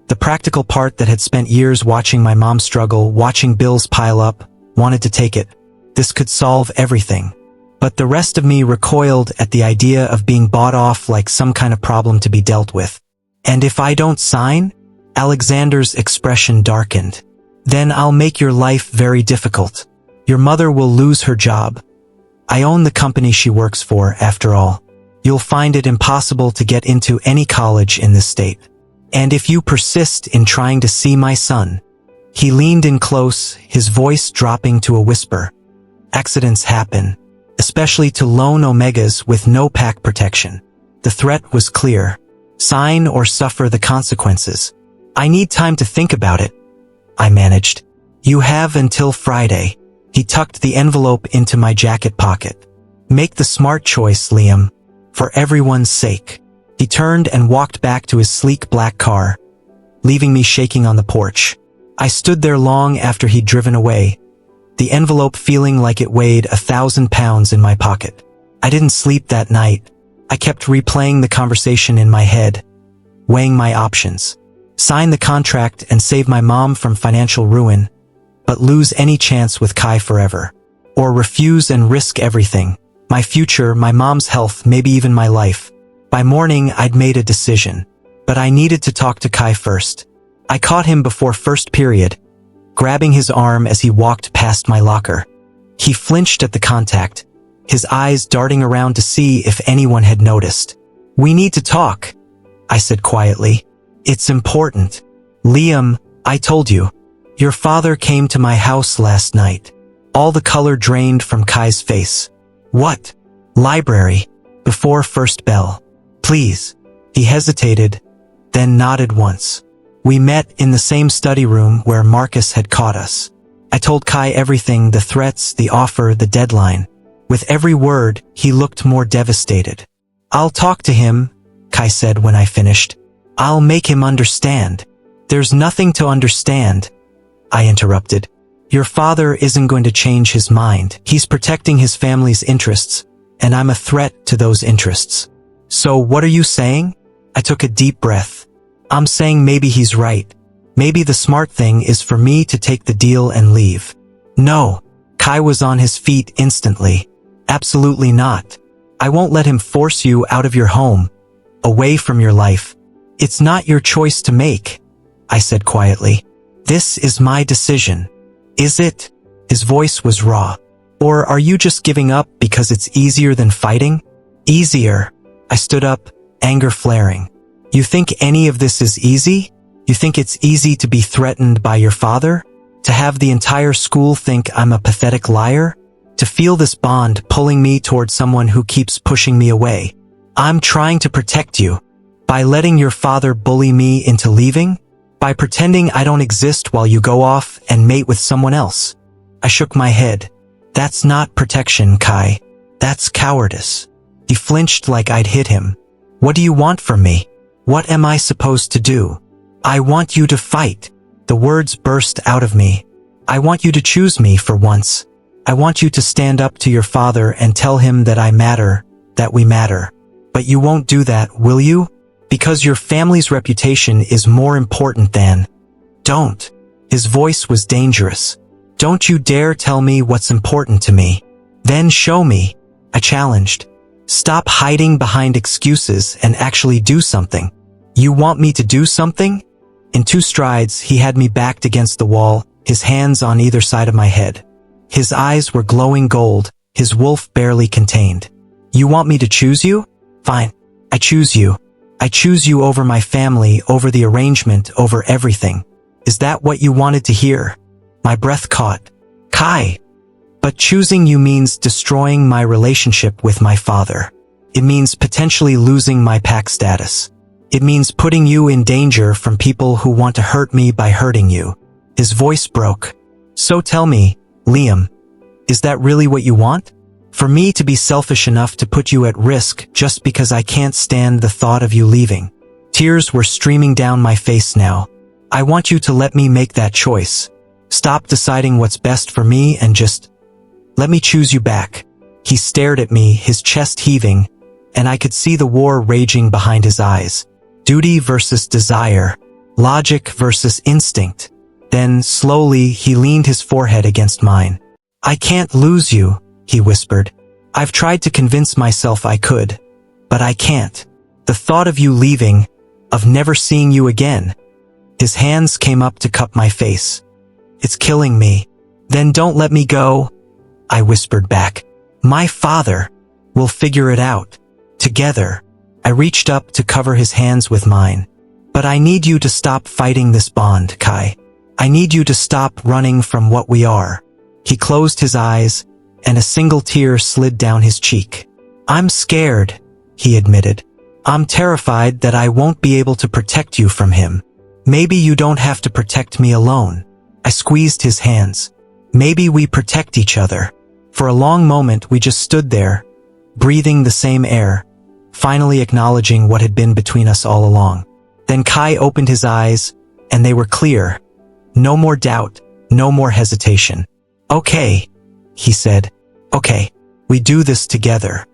the practical part that had spent years watching my mom struggle, watching bills pile up, wanted to take it. This could solve everything. But the rest of me recoiled at the idea of being bought off like some kind of problem to be dealt with. "And if I don't sign?" Alexander's expression darkened. "Then I'll make your life very difficult. Your mother will lose her job. I own the company she works for, after all. You'll find it impossible to get into any college in this state. And if you persist in trying to see my son..." He leaned in close, his voice dropping to a whisper. "Accidents happen, especially to lone Omegas with no pack protection. The threat was clear. Sign or suffer the consequences." "I need time to think about it," I managed. "You have until Friday." He tucked the envelope into my jacket pocket. "Make the smart choice, Liam. For everyone's sake." He turned and walked back to his sleek black car, leaving me shaking on the porch. I stood there long after he'd driven away, the envelope feeling like it weighed 1,000 pounds in my pocket. I didn't sleep that night. I kept replaying the conversation in my head, weighing my options. Sign the contract and save my mom from financial ruin, but lose any chance with Kai forever. Or refuse and risk everything. My future, my mom's health, maybe even my life. By morning, I'd made a decision. But I needed to talk to Kai first. I caught him before first period, grabbing his arm as he walked past my locker. He flinched at the contact, his eyes darting around to see if anyone had noticed. "We need to talk," I said quietly. "It's important. Liam, I told you. Your father came to my house last night." All the color drained from Kai's face. "What?" "Library. Before first bell. Please." He hesitated, then nodded once. "We met in the same study room where Marcus had caught us. I told Kai everything, the threats, the offer, the deadline. With every word, he looked more devastated. "I'll talk to him," Kai said when I finished. "I'll make him understand." "There's nothing to understand," I interrupted. "Your father isn't going to change his mind. He's protecting his family's interests, and I'm a threat to those interests." "So what are you saying?" I took a deep breath. "I'm saying maybe he's right. Maybe the smart thing is for me to take the deal and leave." "No." Kai was on his feet instantly. "Absolutely not. I won't let him force you out of your home, away from your life. It's not your choice to make," I said quietly. "This is my decision." "Is it?" His voice was raw. "Or are you just giving up because it's easier than fighting?" "Easier." I stood up, anger flaring. "You think any of this is easy? You think it's easy to be threatened by your father? To have the entire school think I'm a pathetic liar? To feel this bond pulling me toward someone who keeps pushing me away? I'm trying to protect you. By letting your father bully me into leaving? By pretending I don't exist while you go off and mate with someone else?" I shook my head. "That's not protection, Kai. That's cowardice." He flinched like I'd hit him. "What do you want from me? What am I supposed to do?" "I want you to fight." The words burst out of me. "I want you to choose me for once. I want you to stand up to your father and tell him that I matter, that we matter. But you won't do that, will you? Because your family's reputation is more important than—" "Don't." His voice was dangerous. "Don't you dare tell me what's important to me. Then show me," I challenged. "Stop hiding behind excuses and actually do something." "You want me to do something?" In 2 strides, he had me backed against the wall, his hands on either side of my head. His eyes were glowing gold, his wolf barely contained. "You want me to choose you? Fine. I choose you. I choose you over my family, over the arrangement, over everything. Is that what you wanted to hear?" My breath caught. "Kai." "But choosing you means destroying my relationship with my father. It means potentially losing my pack status. It means putting you in danger from people who want to hurt me by hurting you." His voice broke. "So tell me, Liam, is that really what you want? For me to be selfish enough to put you at risk just because I can't stand the thought of you leaving?" Tears were streaming down my face now. "I want you to let me make that choice. Stop deciding what's best for me and just let me choose you back." He stared at me, his chest heaving, and I could see the war raging behind his eyes. Duty versus desire. Logic versus instinct. Then, slowly, he leaned his forehead against mine. "I can't lose you," he whispered. "I've tried to convince myself I could, but I can't. The thought of you leaving, of never seeing you again." His hands came up to cup my face. "It's killing me." "Then don't let me go," I whispered back. "My father will figure it out. Together." I reached up to cover his hands with mine. "But I need you to stop fighting this bond, Kai. I need you to stop running from what we are." He closed his eyes, and a single tear slid down his cheek. "I'm scared," he admitted. "I'm terrified that I won't be able to protect you from him." "Maybe you don't have to protect me alone." I squeezed his hands. "Maybe we protect each other." For a long moment we just stood there, breathing the same air, finally acknowledging what had been between us all along. Then Kai opened his eyes, and they were clear. No more doubt, no more hesitation. "Okay," he said. "Okay, we do this together."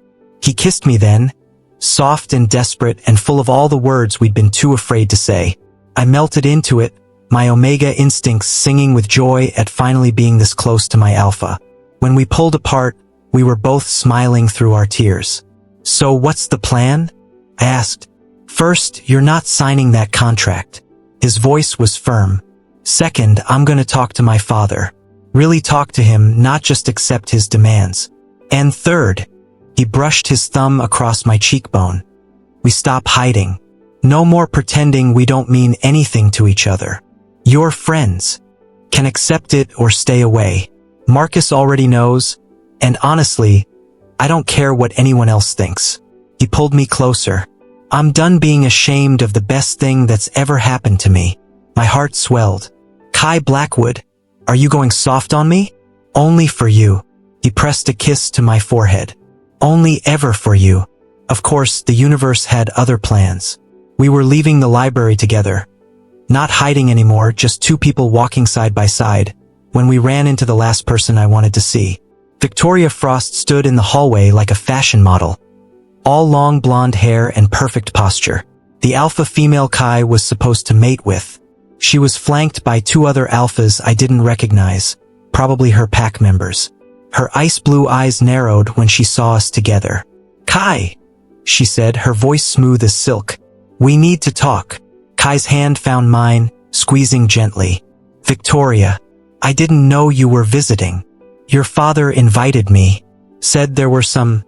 He kissed me then, soft and desperate and full of all the words we'd been too afraid to say. I melted into it, my omega instincts singing with joy at finally being this close to my alpha. When we pulled apart, we were both smiling through our tears. "So what's the plan?" I asked. "First, you're not signing that contract." His voice was firm. "Second, I'm going to talk to my father. Really talk to him, not just accept his demands. And third," he brushed his thumb across my cheekbone, "we stop hiding. No more pretending we don't mean anything to each other. You're friends. Can accept it or stay away. Marcus already knows, and honestly, I don't care what anyone else thinks." He pulled me closer. "I'm done being ashamed of the best thing that's ever happened to me." My heart swelled. "Kai Blackwood, are you going soft on me?" "Only for you." He pressed a kiss to my forehead. Only ever for you. Of course, the universe had other plans. We were leaving the library together. Not hiding anymore, just two people walking side by side, when we ran into the last person I wanted to see. Victoria Frost stood in the hallway like a fashion model. All long blonde hair and perfect posture. The alpha female Kai was supposed to mate with. She was flanked by two other alphas I didn't recognize, probably her pack members. Her ice blue eyes narrowed when she saw us together. "Kai," she said, her voice smooth as silk. "We need to talk." Kai's hand found mine, squeezing gently. "Victoria, I didn't know you were visiting. Your father invited me, said there were some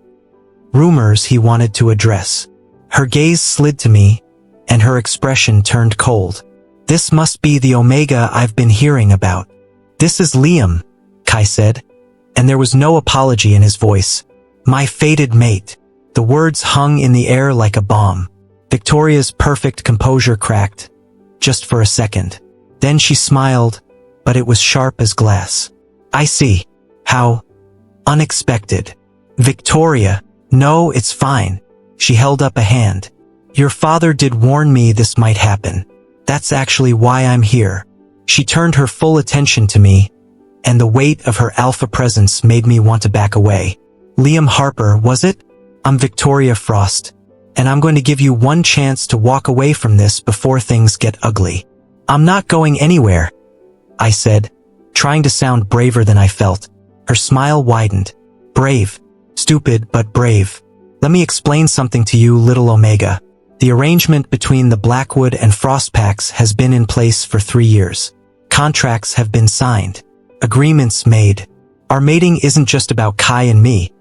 rumors he wanted to address." Her gaze slid to me, and her expression turned cold. "This must be the Omega I've been hearing about." "This is Liam," Kai said, and there was no apology in his voice. "My fated mate." The words hung in the air like a bomb. Victoria's perfect composure cracked, just for a second. Then she smiled, but it was sharp as glass. "I see. How unexpected." "Victoria, no, it's fine." She held up a hand. "Your father did warn me this might happen. That's actually why I'm here." She turned her full attention to me, and the weight of her alpha presence made me want to back away. "Liam Harper, was it? I'm Victoria Frost, and I'm going to give you one chance to walk away from this before things get ugly." "I'm not going anywhere," I said, trying to sound braver than I felt. Her smile widened. "Brave. Stupid, but brave. Let me explain something to you, little Omega. The arrangement between the Blackwood and Frost packs has been in place for 3 years. Contracts have been signed. Agreements made. Our mating isn't just about Kai and me.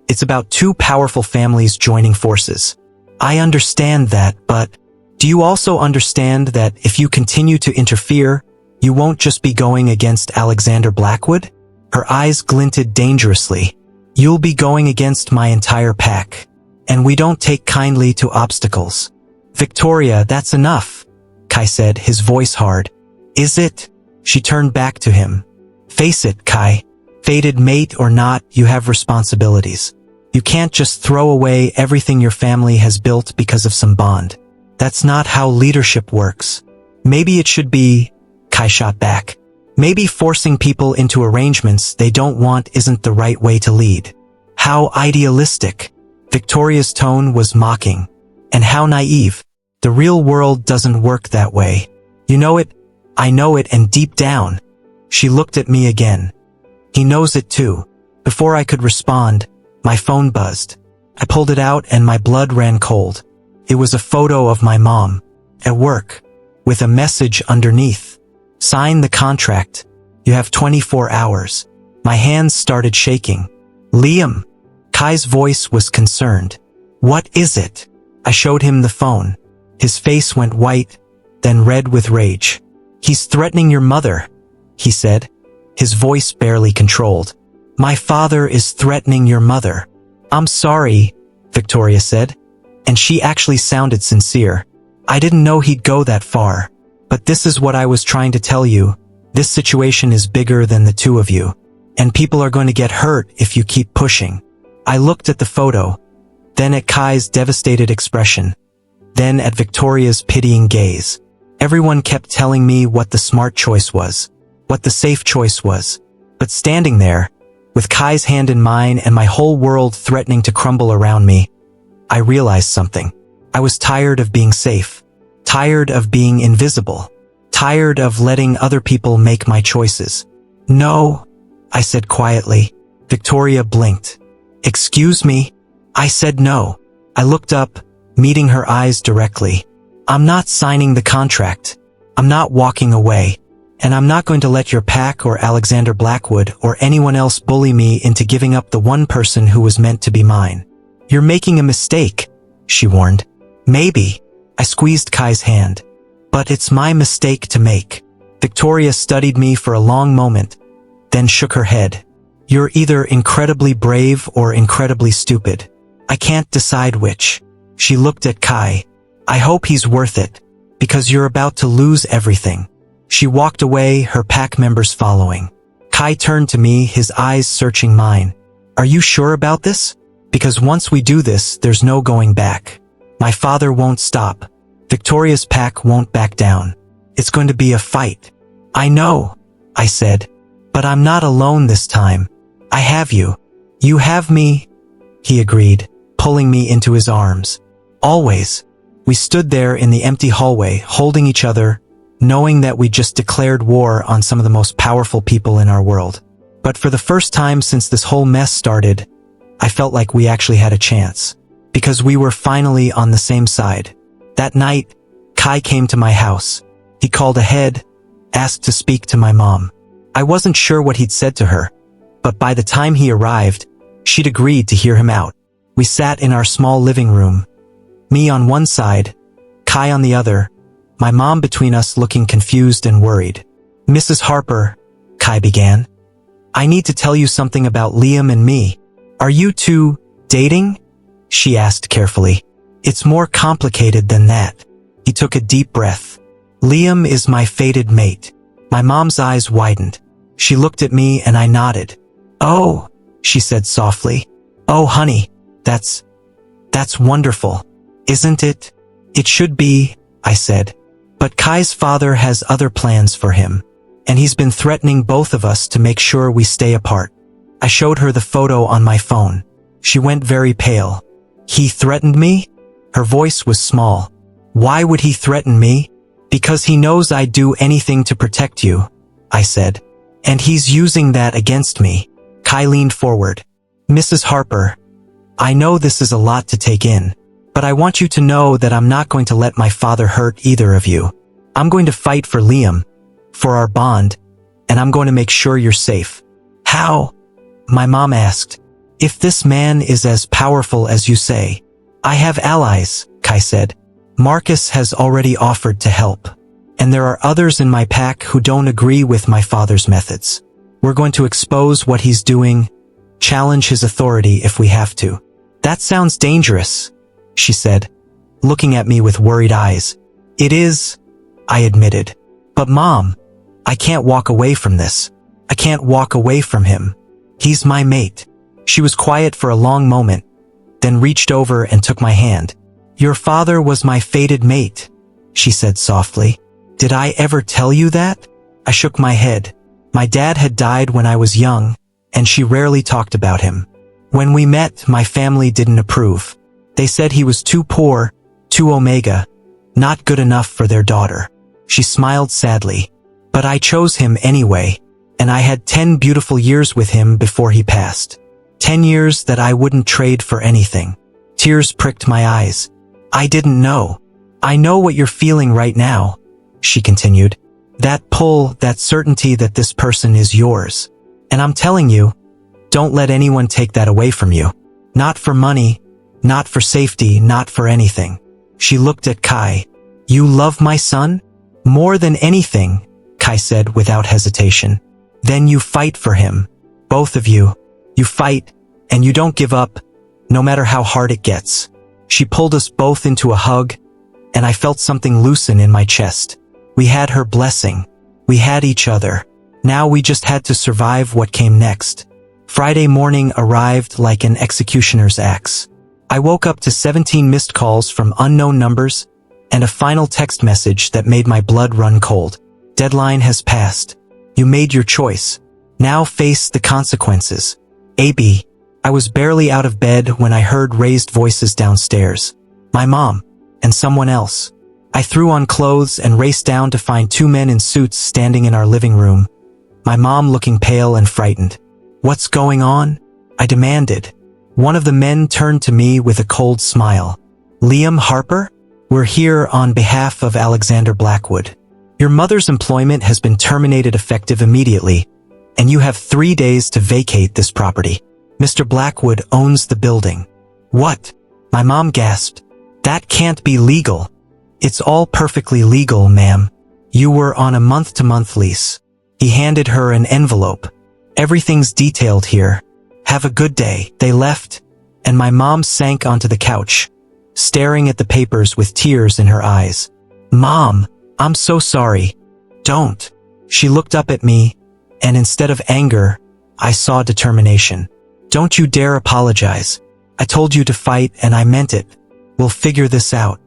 It's about two powerful families joining forces. I understand that, but do you also understand that if you continue to interfere, you won't just be going against Alexander Blackwood?" Her eyes glinted dangerously. "You'll be going against my entire pack. And we don't take kindly to obstacles." "Victoria, that's enough," Kai said, his voice hard. "Is it?" She turned back to him. "Face it, Kai. Fated mate or not, you have responsibilities. You can't just throw away everything your family has built because of some bond. That's not how leadership works. Maybe it should be," Kai shot back. "Maybe forcing people into arrangements they don't want isn't the right way to lead." "How idealistic." Victoria's tone was mocking. "And how naive. The real world doesn't work that way. You know it, I know it, and deep down." She looked at me again. "He knows it too." Before I could respond, my phone buzzed. I pulled it out and my blood ran cold. It was a photo of my mom, at work, with a message underneath. "Sign the contract. You have 24 hours. My hands started shaking. "Liam." Kai's voice was concerned. "What is it?" I showed him the phone. His face went white, then red with rage. "He's threatening your mother," he said, his voice barely controlled. "My father is threatening your mother." "I'm sorry," Victoria said, and she actually sounded sincere. "I didn't know he'd go that far. But this is what I was trying to tell you. This situation is bigger than the two of you. And people are going to get hurt if you keep pushing." I looked at the photo, then at Kai's devastated expression, then at Victoria's pitying gaze. Everyone kept telling me what the smart choice was, what the safe choice was. But standing there, with Kai's hand in mine and my whole world threatening to crumble around me, I realized something. I was tired of being safe. Tired of being invisible. Tired of letting other people make my choices. "No," I said quietly. Victoria blinked. "Excuse me?" I said no. I looked up, meeting her eyes directly. "I'm not signing the contract. I'm not walking away. And I'm not going to let your pack or Alexander Blackwood or anyone else bully me into giving up the one person who was meant to be mine." "You're making a mistake," she warned. "Maybe." I squeezed Kai's hand. "But it's my mistake to make." Victoria studied me for a long moment, then shook her head. "You're either incredibly brave or incredibly stupid. I can't decide which." She looked at Kai. "I hope he's worth it, because you're about to lose everything." She walked away, her pack members following. Kai turned to me, his eyes searching mine. Are you sure about this? Because once we do this, there's no going back. My father won't stop. Victoria's pack won't back down. It's going to be a fight. I know, I said. But I'm not alone this time. I have you. You have me, he agreed, pulling me into his arms. Always. We stood there in the empty hallway, holding each other, knowing that we just declared war on some of the most powerful people in our world. But for the first time since this whole mess started, I felt like we actually had a chance. Because we were finally on the same side. That night, Kai came to my house. He called ahead, asked to speak to my mom. I wasn't sure what he'd said to her, but by the time he arrived, she'd agreed to hear him out. We sat in our small living room. Me on one side, Kai on the other, my mom between us looking confused and worried. Mrs. Harper, Kai began. I need to tell you something about Liam and me. Are you two dating? She asked carefully. It's more complicated than that. He took a deep breath. Liam is my fated mate. My mom's eyes widened. She looked at me and I nodded. Oh, she said softly. Oh, honey, that's wonderful, isn't it? It should be, I said. But Kai's father has other plans for him, and he's been threatening both of us to make sure we stay apart. I showed her the photo on my phone. She went very pale. He threatened me? Her voice was small. Why would he threaten me? Because he knows I'd do anything to protect you, I said. And he's using that against me. Kai leaned forward. Mrs. Harper, I know this is a lot to take in, but I want you to know that I'm not going to let my father hurt either of you. I'm going to fight for Liam, for our bond, and I'm going to make sure you're safe. How? My mom asked. If this man is as powerful as you say. I have allies, Kai said. Marcus has already offered to help. And there are others in my pack who don't agree with my father's methods. We're going to expose what he's doing, challenge his authority if we have to. That sounds dangerous, she said, looking at me with worried eyes. It is, I admitted. But Mom, I can't walk away from this. I can't walk away from him. He's my mate. She was quiet for a long moment, then reached over and took my hand. Your father was my fated mate, she said softly. Did I ever tell you that? I shook my head. My dad had died when I was young, and she rarely talked about him. When we met, my family didn't approve. They said he was too poor, too omega, not good enough for their daughter. She smiled sadly. But I chose him anyway, and I had 10 beautiful years with him before he passed. 10 years that I wouldn't trade for anything. Tears pricked my eyes. I didn't know. I know what you're feeling right now, she continued. That pull, that certainty that this person is yours. And I'm telling you, don't let anyone take that away from you. Not for money, not for safety, not for anything. She looked at Kai. You love my son? More than anything, Kai said without hesitation. Then you fight for him. Both of you. You fight, and you don't give up, no matter how hard it gets. She pulled us both into a hug, and I felt something loosen in my chest. We had her blessing. We had each other. Now we just had to survive what came next. Friday morning arrived like an executioner's axe. I woke up to 17 missed calls from unknown numbers and a final text message that made my blood run cold. Deadline has passed. You made your choice. Now face the consequences. AB. I was barely out of bed when I heard raised voices downstairs. My mom, and someone else. I threw on clothes and raced down to find 2 men in suits standing in our living room. My mom looking pale and frightened. What's going on? I demanded. One of the men turned to me with a cold smile. Liam Harper? We're here on behalf of Alexander Blackwood. Your mother's employment has been terminated effective immediately, and you have 3 days to vacate this property. Mr. Blackwood owns the building. What? My mom gasped. That can't be legal. It's all perfectly legal, ma'am. You were on a month-to-month lease. He handed her an envelope. Everything's detailed here. Have a good day. They left, and my mom sank onto the couch, staring at the papers with tears in her eyes. Mom, I'm so sorry. Don't. She looked up at me, and instead of anger, I saw determination. Don't you dare apologize. I told you to fight and I meant it. We'll figure this out.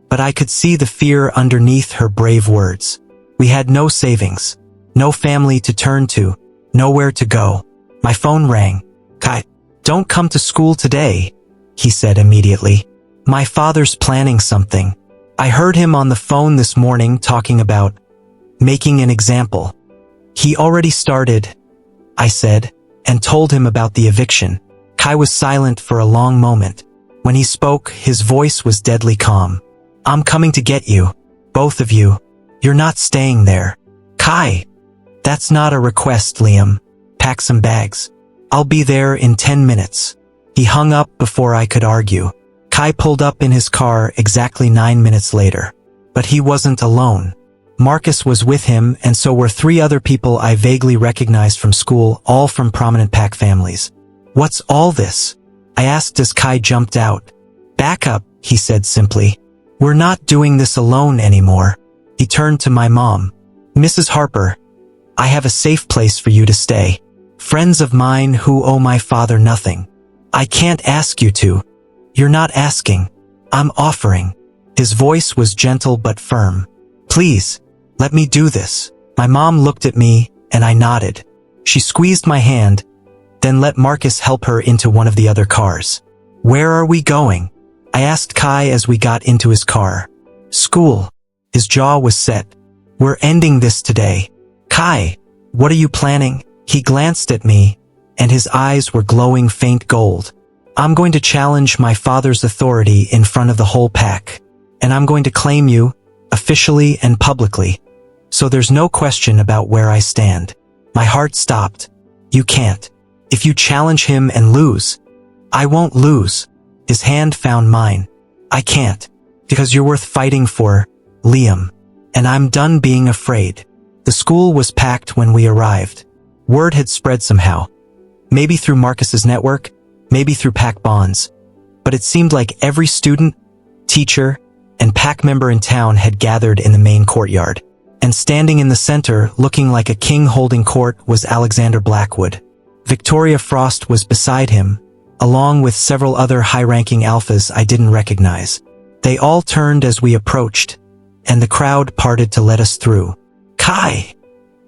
But I could see the fear underneath her brave words. We had no savings, no family to turn to, nowhere to go. My phone rang. Kai, don't come to school today, he said immediately. My father's planning something. I heard him on the phone this morning talking about making an example. He already started, I said, and told him about the eviction. Kai was silent for a long moment. When he spoke, his voice was deadly calm. I'm coming to get you, both of you. You're not staying there. Kai, that's not a request, Liam. Pack some bags. I'll be there in 10 minutes. He hung up before I could argue. Kai pulled up in his car exactly 9 minutes later. But he wasn't alone. Marcus was with him, and so were 3 other people I vaguely recognized from school, all from prominent Pack families. What's all this? I asked as Kai jumped out. Back up, he said simply. We're not doing this alone anymore. He turned to my mom. Mrs. Harper, I have a safe place for you to stay. Friends of mine who owe my father nothing. I can't ask you to. You're not asking. I'm offering. His voice was gentle but firm. Please, let me do this. My mom looked at me, and I nodded. She squeezed my hand, then let Marcus help her into one of the other cars. Where are we going? I asked Kai as we got into his car. School. His jaw was set. We're ending this today. Kai, what are you planning? He glanced at me, and his eyes were glowing faint gold. I'm going to challenge my father's authority in front of the whole pack. And I'm going to claim you, officially and publicly. So there's no question about where I stand. My heart stopped. You can't. If you challenge him and lose, I won't lose. His hand found mine. I can't. Because you're worth fighting for, Liam. And I'm done being afraid. The school was packed when we arrived. Word had spread somehow. Maybe through Marcus's network, maybe through pack bonds. But it seemed like every student, teacher, and pack member in town had gathered in the main courtyard. And standing in the center, looking like a king holding court, was Alexander Blackwood. Victoria Frost was beside him, along with several other high-ranking alphas I didn't recognize. They all turned as we approached, and the crowd parted to let us through. Kai,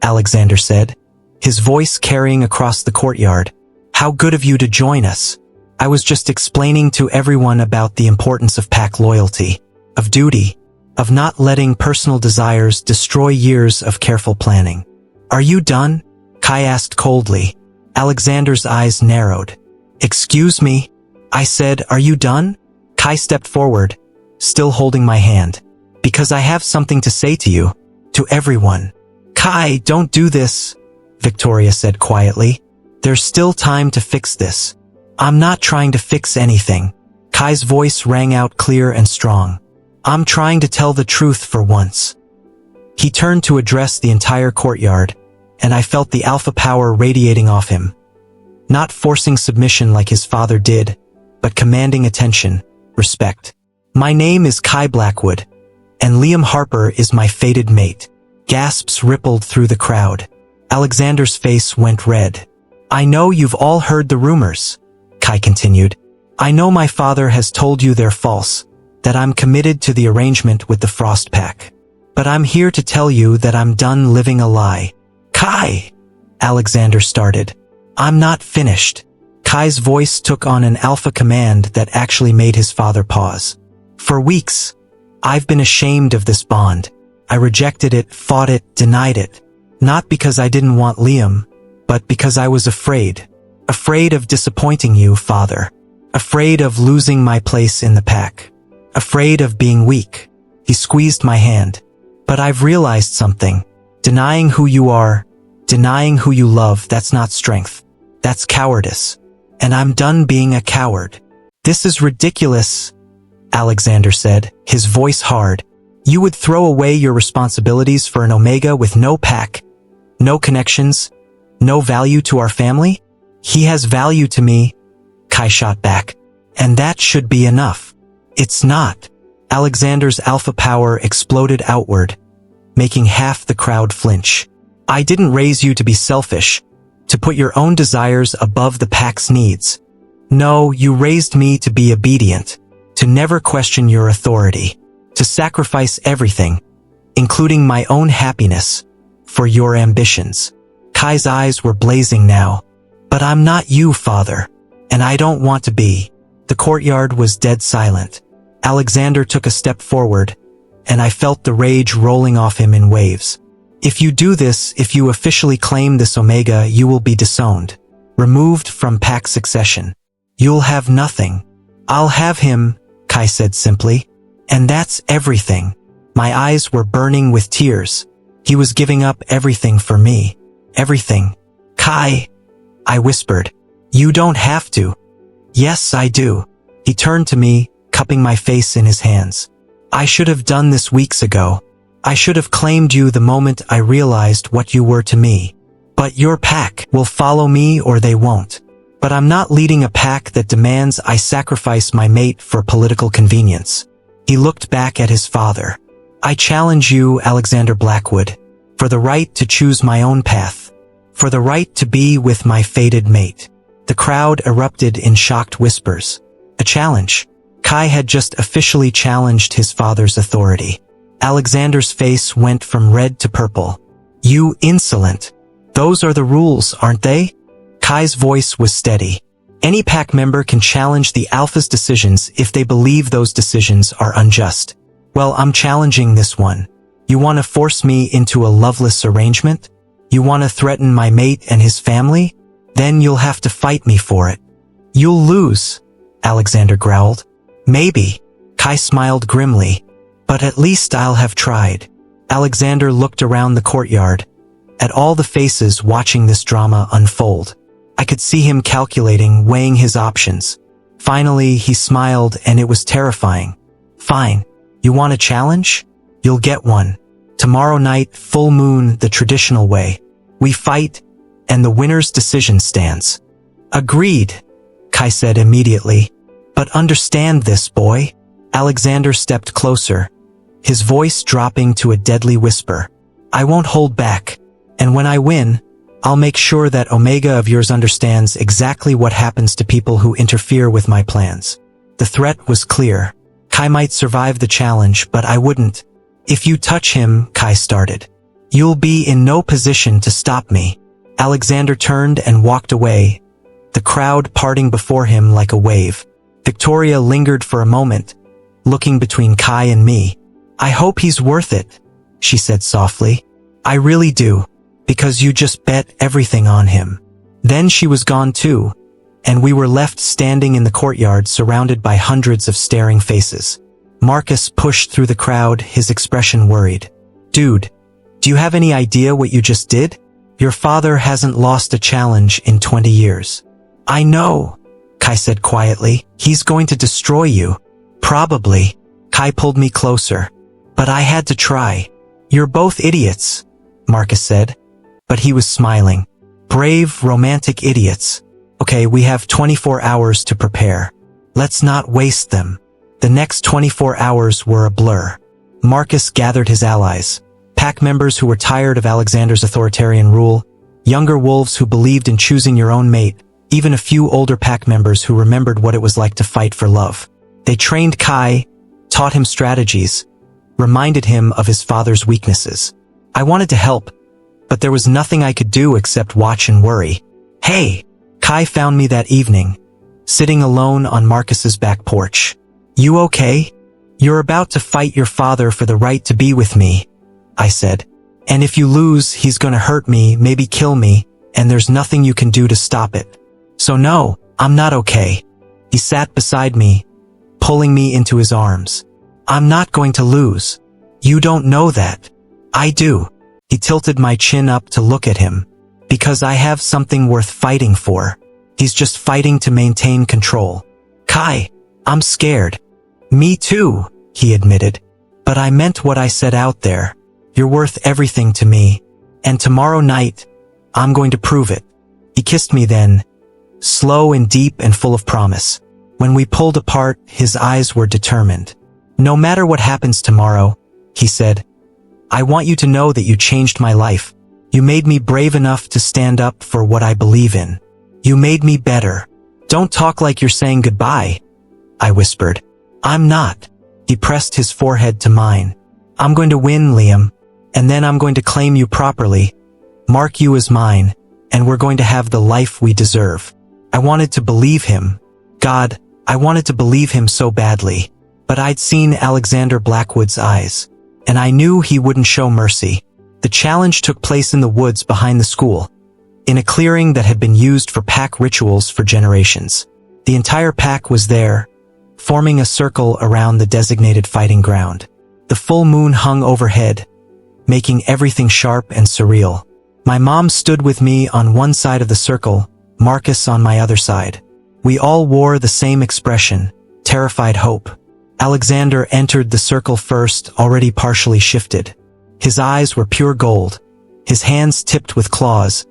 Alexander said, his voice carrying across the courtyard. How good of you to join us. I was just explaining to everyone about the importance of pack loyalty, of duty, of not letting personal desires destroy years of careful planning. Are you done? Kai asked coldly. Alexander's eyes narrowed. Excuse me? I said, are you done? Kai stepped forward, still holding my hand. Because I have something to say to you, to everyone. Kai, don't do this, Victoria said quietly. There's still time to fix this. I'm not trying to fix anything. Kai's voice rang out clear and strong. I'm trying to tell the truth for once. He turned to address the entire courtyard, and I felt the alpha power radiating off him. Not forcing submission like his father did, but commanding attention, respect. My name is Kai Blackwood, and Liam Harper is my fated mate. Gasps rippled through the crowd. Alexander's face went red. I know you've all heard the rumors, Kai continued. I know my father has told you they're false, that I'm committed to the arrangement with the Frost Pack. But I'm here to tell you that I'm done living a lie. Kai! Alexander started. I'm not finished. Kai's voice took on an alpha command that actually made his father pause. For weeks, I've been ashamed of this bond. I rejected it, fought it, denied it. Not because I didn't want Liam, but because I was afraid. Afraid of disappointing you, father. Afraid of losing my place in the pack. Afraid of being weak. He squeezed my hand. But I've realized something. Denying who you are, denying who you love, that's not strength. That's cowardice. And I'm done being a coward. This is ridiculous, Alexander said, his voice hard. You would throw away your responsibilities for an Omega with no pack, no connections, no value to our family? He has value to me, Kai shot back. And that should be enough. It's not. Alexander's alpha power exploded outward, making half the crowd flinch. I didn't raise you to be selfish, to put your own desires above the pack's needs. No, you raised me to be obedient, to never question your authority, to sacrifice everything, including my own happiness, for your ambitions. Kai's eyes were blazing now. But I'm not you, father, and I don't want to be. The courtyard was dead silent. Alexander took a step forward, and I felt the rage rolling off him in waves. If you do this, if you officially claim this Omega, you will be disowned, removed from pack succession. You'll have nothing. I'll have him, Kai said simply. And that's everything. My eyes were burning with tears. He was giving up everything for me. Everything. Kai, I whispered. You don't have to. Yes, I do. He turned to me, cupping my face in his hands. I should have done this weeks ago. I should have claimed you the moment I realized what you were to me. But your pack will follow me or they won't. But I'm not leading a pack that demands I sacrifice my mate for political convenience. He looked back at his father. I challenge you, Alexander Blackwood, for the right to choose my own path, for the right to be with my fated mate. The crowd erupted in shocked whispers. A challenge. Kai had just officially challenged his father's authority. Alexander's face went from red to purple. You insolent. Those are the rules, aren't they? Kai's voice was steady. Any pack member can challenge the Alpha's decisions if they believe those decisions are unjust. Well, I'm challenging this one. You want to force me into a loveless arrangement? You want to threaten my mate and his family? Then you'll have to fight me for it. You'll lose, Alexander growled. Maybe. Kai smiled grimly. But at least I'll have tried. Alexander looked around the courtyard, at all the faces watching this drama unfold. I could see him calculating, weighing his options. Finally, he smiled, and it was terrifying. Fine. You want a challenge? You'll get one. Tomorrow night, full moon, the traditional way. We fight, and the winner's decision stands. Agreed, Kai said immediately. But understand this, boy. Alexander stepped closer, his voice dropping to a deadly whisper. I won't hold back, and when I win, I'll make sure that Omega of yours understands exactly what happens to people who interfere with my plans. The threat was clear. Kai might survive the challenge, but I wouldn't. If you touch him, Kai started. You'll be in no position to stop me. Alexander turned and walked away, the crowd parting before him like a wave. Victoria lingered for a moment, looking between Kai and me. I hope he's worth it, she said softly. I really do, because you just bet everything on him. Then she was gone too, and we were left standing in the courtyard surrounded by hundreds of staring faces. Marcus pushed through the crowd, his expression worried. Dude, do you have any idea what you just did? Your father hasn't lost a challenge in 20 years. I know, Kai said quietly. He's going to destroy you. Probably. Kai pulled me closer. But I had to try. You're both idiots, Marcus said. But he was smiling. Brave, romantic idiots. Okay, we have 24 hours to prepare. Let's not waste them. The next 24 hours were a blur. Marcus gathered his allies. Pack members who were tired of Alexander's authoritarian rule, younger wolves who believed in choosing your own mate, even a few older pack members who remembered what it was like to fight for love. They trained Kai, taught him strategies, reminded him of his father's weaknesses. I wanted to help, but there was nothing I could do except watch and worry. Hey! Kai found me that evening, sitting alone on Marcus's back porch. You okay? You're about to fight your father for the right to be with me, I said. And if you lose, he's gonna hurt me, maybe kill me, and there's nothing you can do to stop it. So no, I'm not okay. He sat beside me, pulling me into his arms. I'm not going to lose. You don't know that. I do. He tilted my chin up to look at him. Because I have something worth fighting for. He's just fighting to maintain control. Kai, I'm scared. Me too, he admitted. But I meant what I said out there. You're worth everything to me. And tomorrow night, I'm going to prove it. He kissed me then, slow and deep and full of promise. When we pulled apart, his eyes were determined. No matter what happens tomorrow, he said, I want you to know that you changed my life. You made me brave enough to stand up for what I believe in. You made me better. Don't talk like you're saying goodbye, I whispered. I'm not. He pressed his forehead to mine. I'm going to win, Liam. And then I'm going to claim you properly, mark you as mine, and we're going to have the life we deserve. I wanted to believe him. God, I wanted to believe him so badly. But I'd seen Alexander Blackwood's eyes, and I knew he wouldn't show mercy. The challenge took place in the woods behind the school, in a clearing that had been used for pack rituals for generations. The entire pack was there, forming a circle around the designated fighting ground. The full moon hung overhead, making everything sharp and surreal. My mom stood with me on one side of the circle, Marcus on my other side. We all wore the same expression, terrified hope. Alexander entered the circle first, already partially shifted. His eyes were pure gold, his hands tipped with claws,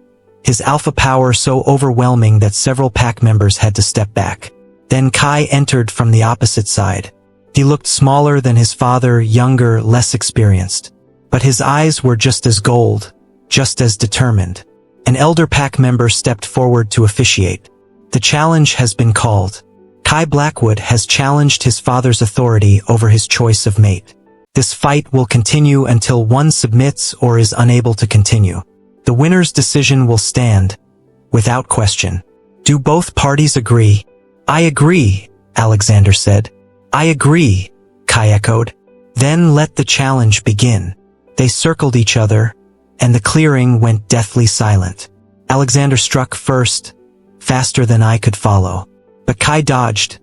his alpha power so overwhelming that several pack members had to step back. Then Kai entered from the opposite side. He looked smaller than his father, younger, less experienced. But his eyes were just as gold, just as determined. An elder pack member stepped forward to officiate. The challenge has been called. Kai Blackwood has challenged his father's authority over his choice of mate. This fight will continue until one submits or is unable to continue. The winner's decision will stand, without question. Do both parties agree? I agree, Alexander said. I agree, Kai echoed. Then let the challenge begin. They circled each other, and the clearing went deathly silent. Alexander struck first, faster than I could follow. But Kai dodged,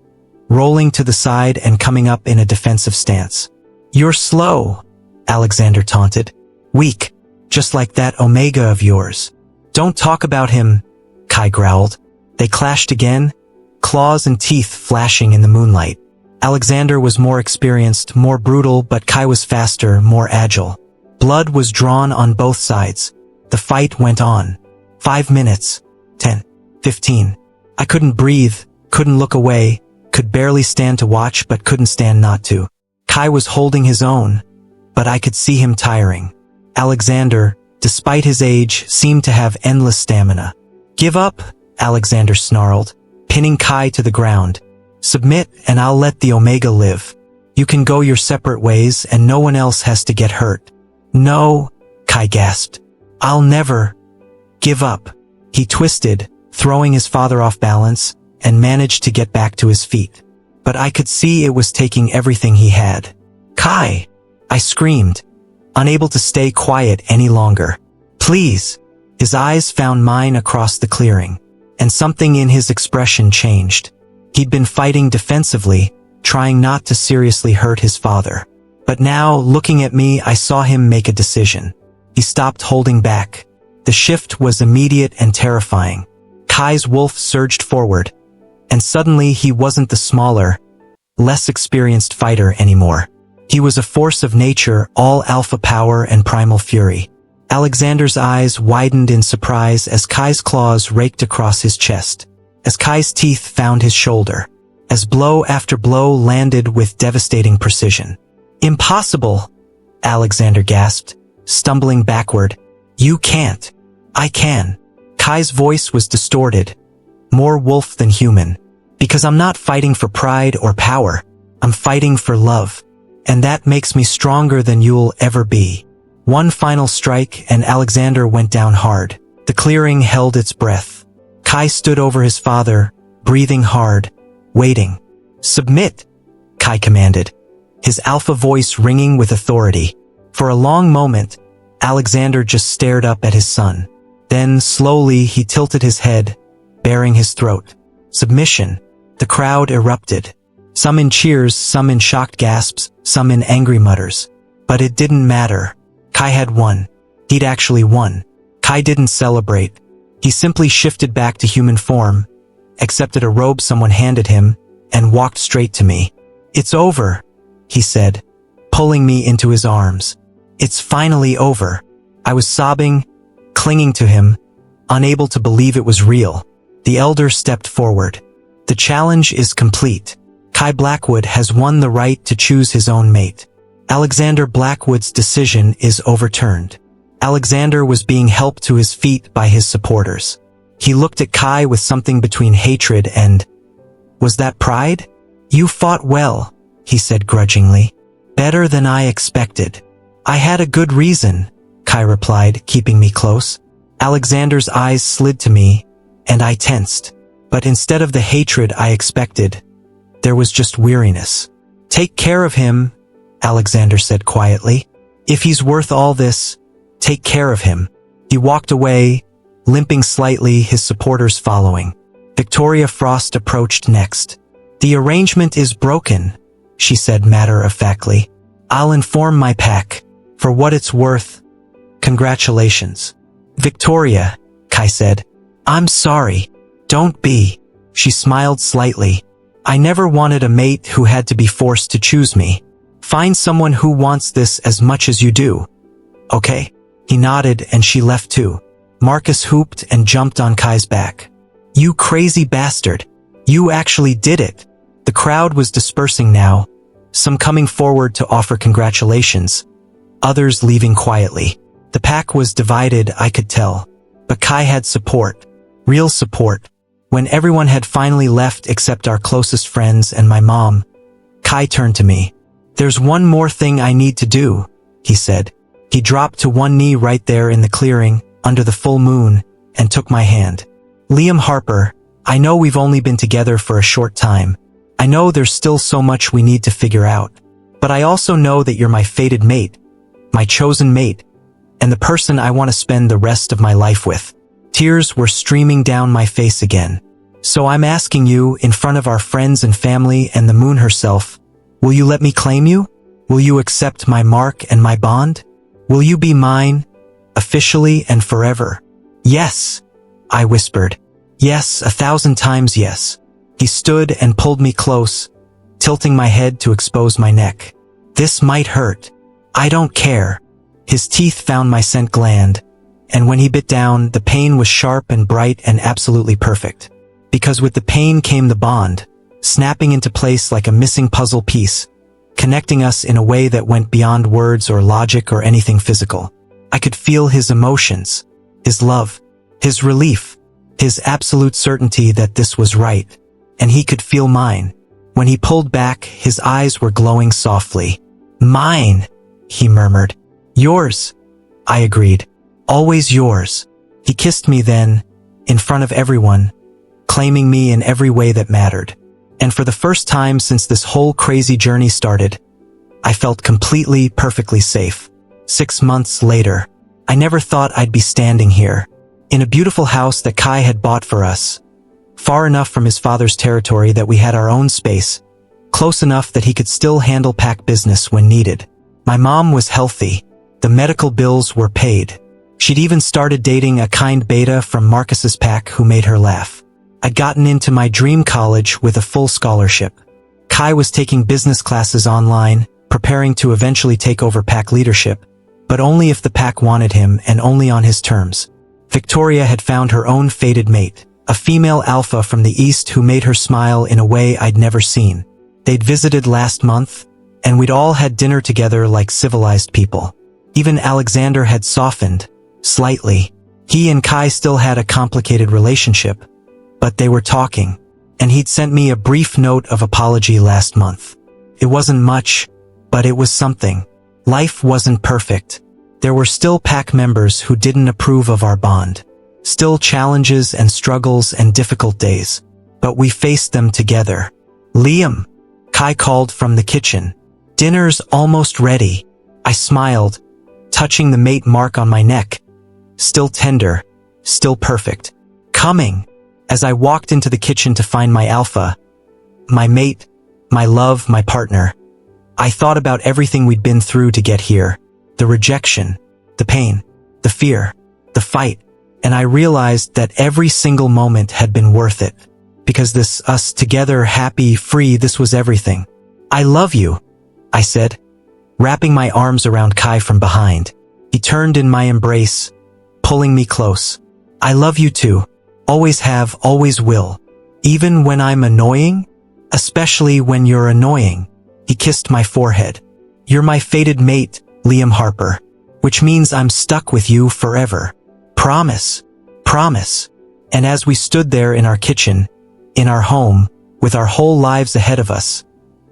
rolling to the side and coming up in a defensive stance. You're slow, Alexander taunted. Weak, just like that Omega of yours. Don't talk about him, Kai growled. They clashed again, claws and teeth flashing in the moonlight. Alexander was more experienced, more brutal, but Kai was faster, more agile. Blood was drawn on both sides. The fight went on. 5 minutes. 10. 15. I couldn't breathe, couldn't look away, could barely stand to watch but couldn't stand not to. Kai was holding his own, but I could see him tiring. Alexander, despite his age, seemed to have endless stamina. Give up, Alexander snarled, pinning Kai to the ground. Submit and I'll let the Omega live. You can go your separate ways and no one else has to get hurt. No, Kai gasped. I'll never give up. He twisted, throwing his father off balance, and managed to get back to his feet. But I could see it was taking everything he had. Kai! I screamed, unable to stay quiet any longer. Please! His eyes found mine across the clearing, and something in his expression changed. He'd been fighting defensively, trying not to seriously hurt his father. But now, looking at me, I saw him make a decision. He stopped holding back. The shift was immediate and terrifying. Kai's wolf surged forward, and suddenly he wasn't the smaller, less experienced fighter anymore. He was a force of nature, all alpha power and primal fury. Alexander's eyes widened in surprise as Kai's claws raked across his chest, as Kai's teeth found his shoulder, as blow after blow landed with devastating precision. Impossible! Alexander gasped, stumbling backward. You can't. I can. Kai's voice was distorted, more wolf than human. Because I'm not fighting for pride or power. I'm fighting for love. And that makes me stronger than you'll ever be. One final strike and Alexander went down hard. The clearing held its breath. Kai stood over his father, breathing hard, waiting. Submit, Kai commanded, his alpha voice ringing with authority. For a long moment, Alexander just stared up at his son. Then, slowly, he tilted his head, baring his throat. Submission. The crowd erupted. Some in cheers, some in shocked gasps, some in angry mutters. But it didn't matter. Kai had won. He'd actually won. Kai didn't celebrate. He simply shifted back to human form, accepted a robe someone handed him, and walked straight to me. It's over, he said, pulling me into his arms. It's finally over. I was sobbing, clinging to him, unable to believe it was real. The elder stepped forward. The challenge is complete. Kai Blackwood has won the right to choose his own mate. Alexander Blackwood's decision is overturned. Alexander was being helped to his feet by his supporters. He looked at Kai with something between hatred and... was that pride? "You fought well," he said grudgingly. "Better than I expected." "I had a good reason," Kai replied, keeping me close. Alexander's eyes slid to me, and I tensed. But instead of the hatred I expected, there was just weariness. "Take care of him," Alexander said quietly. "If he's worth all this, take care of him." He walked away, limping slightly, his supporters following. Victoria Frost approached next. "The arrangement is broken," she said matter-of-factly. "I'll inform my pack. For what it's worth, congratulations." "Victoria," Kai said. "I'm sorry." "Don't be." She smiled slightly. "I never wanted a mate who had to be forced to choose me. Find someone who wants this as much as you do. Okay?" He nodded and she left too. Marcus whooped and jumped on Kai's back. "You crazy bastard. You actually did it." The crowd was dispersing now, some coming forward to offer congratulations, others leaving quietly. The pack was divided, I could tell. But Kai had support. Real support. When everyone had finally left except our closest friends and my mom, Kai turned to me. "There's one more thing I need to do," he said. He dropped to one knee right there in the clearing, under the full moon, and took my hand. "Liam Harper, I know we've only been together for a short time. I know there's still so much we need to figure out. But I also know that you're my fated mate, my chosen mate, and the person I want to spend the rest of my life with." Tears were streaming down my face again. "So I'm asking you, in front of our friends and family and the moon herself, will you let me claim you? Will you accept my mark and my bond? Will you be mine, officially and forever?" "Yes," I whispered. "Yes, 1,000 times yes." He stood and pulled me close, tilting my head to expose my neck. "This might hurt. I don't care." His teeth found my scent gland, and when he bit down, the pain was sharp and bright and absolutely perfect. Because with the pain came the bond, snapping into place like a missing puzzle piece, connecting us in a way that went beyond words or logic or anything physical. I could feel his emotions, his love, his relief, his absolute certainty that this was right, and he could feel mine. When he pulled back, his eyes were glowing softly. "Mine," he murmured. "Yours," I agreed. "Always yours." He kissed me then, in front of everyone, claiming me in every way that mattered. And for the first time since this whole crazy journey started, I felt completely, perfectly safe. 6 months later, I never thought I'd be standing here, in a beautiful house that Kai had bought for us, far enough from his father's territory that we had our own space, close enough that he could still handle pack business when needed. My mom was healthy. The medical bills were paid. She'd even started dating a kind beta from Marcus's pack who made her laugh. I'd gotten into my dream college with a full scholarship. Kai was taking business classes online, preparing to eventually take over pack leadership, but only if the pack wanted him and only on his terms. Victoria had found her own fated mate, a female alpha from the east who made her smile in a way I'd never seen. They'd visited last month, and we'd all had dinner together like civilized people. Even Alexander had softened, slightly. He and Kai still had a complicated relationship, but they were talking, and he'd sent me a brief note of apology last month. It wasn't much, but it was something. Life wasn't perfect. There were still pack members who didn't approve of our bond. Still challenges and struggles and difficult days. But we faced them together. "Liam," Kai called from the kitchen. "Dinner's almost ready." I smiled, touching the mate mark on my neck. Still tender, still perfect. "Coming." As I walked into the kitchen to find my alpha, my mate, my love, my partner, I thought about everything we'd been through to get here. The rejection, the pain, the fear, the fight, and I realized that every single moment had been worth it. Because this, us together, happy, free, this was everything. "I love you," I said, wrapping my arms around Kai from behind. He turned in my embrace, pulling me close. "I love you too. Always have, always will. Even when I'm annoying? Especially when you're annoying." He kissed my forehead. "You're my fated mate, Liam Harper." which means I'm stuck with you forever. Promise. Promise. And as we stood there in our kitchen, in our home, with our whole lives ahead of us,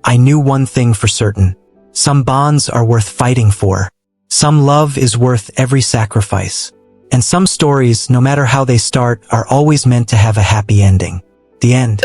I knew one thing for certain. Some bonds are worth fighting for. Some love is worth every sacrifice. And some stories, no matter how they start, are always meant to have a happy ending. The end.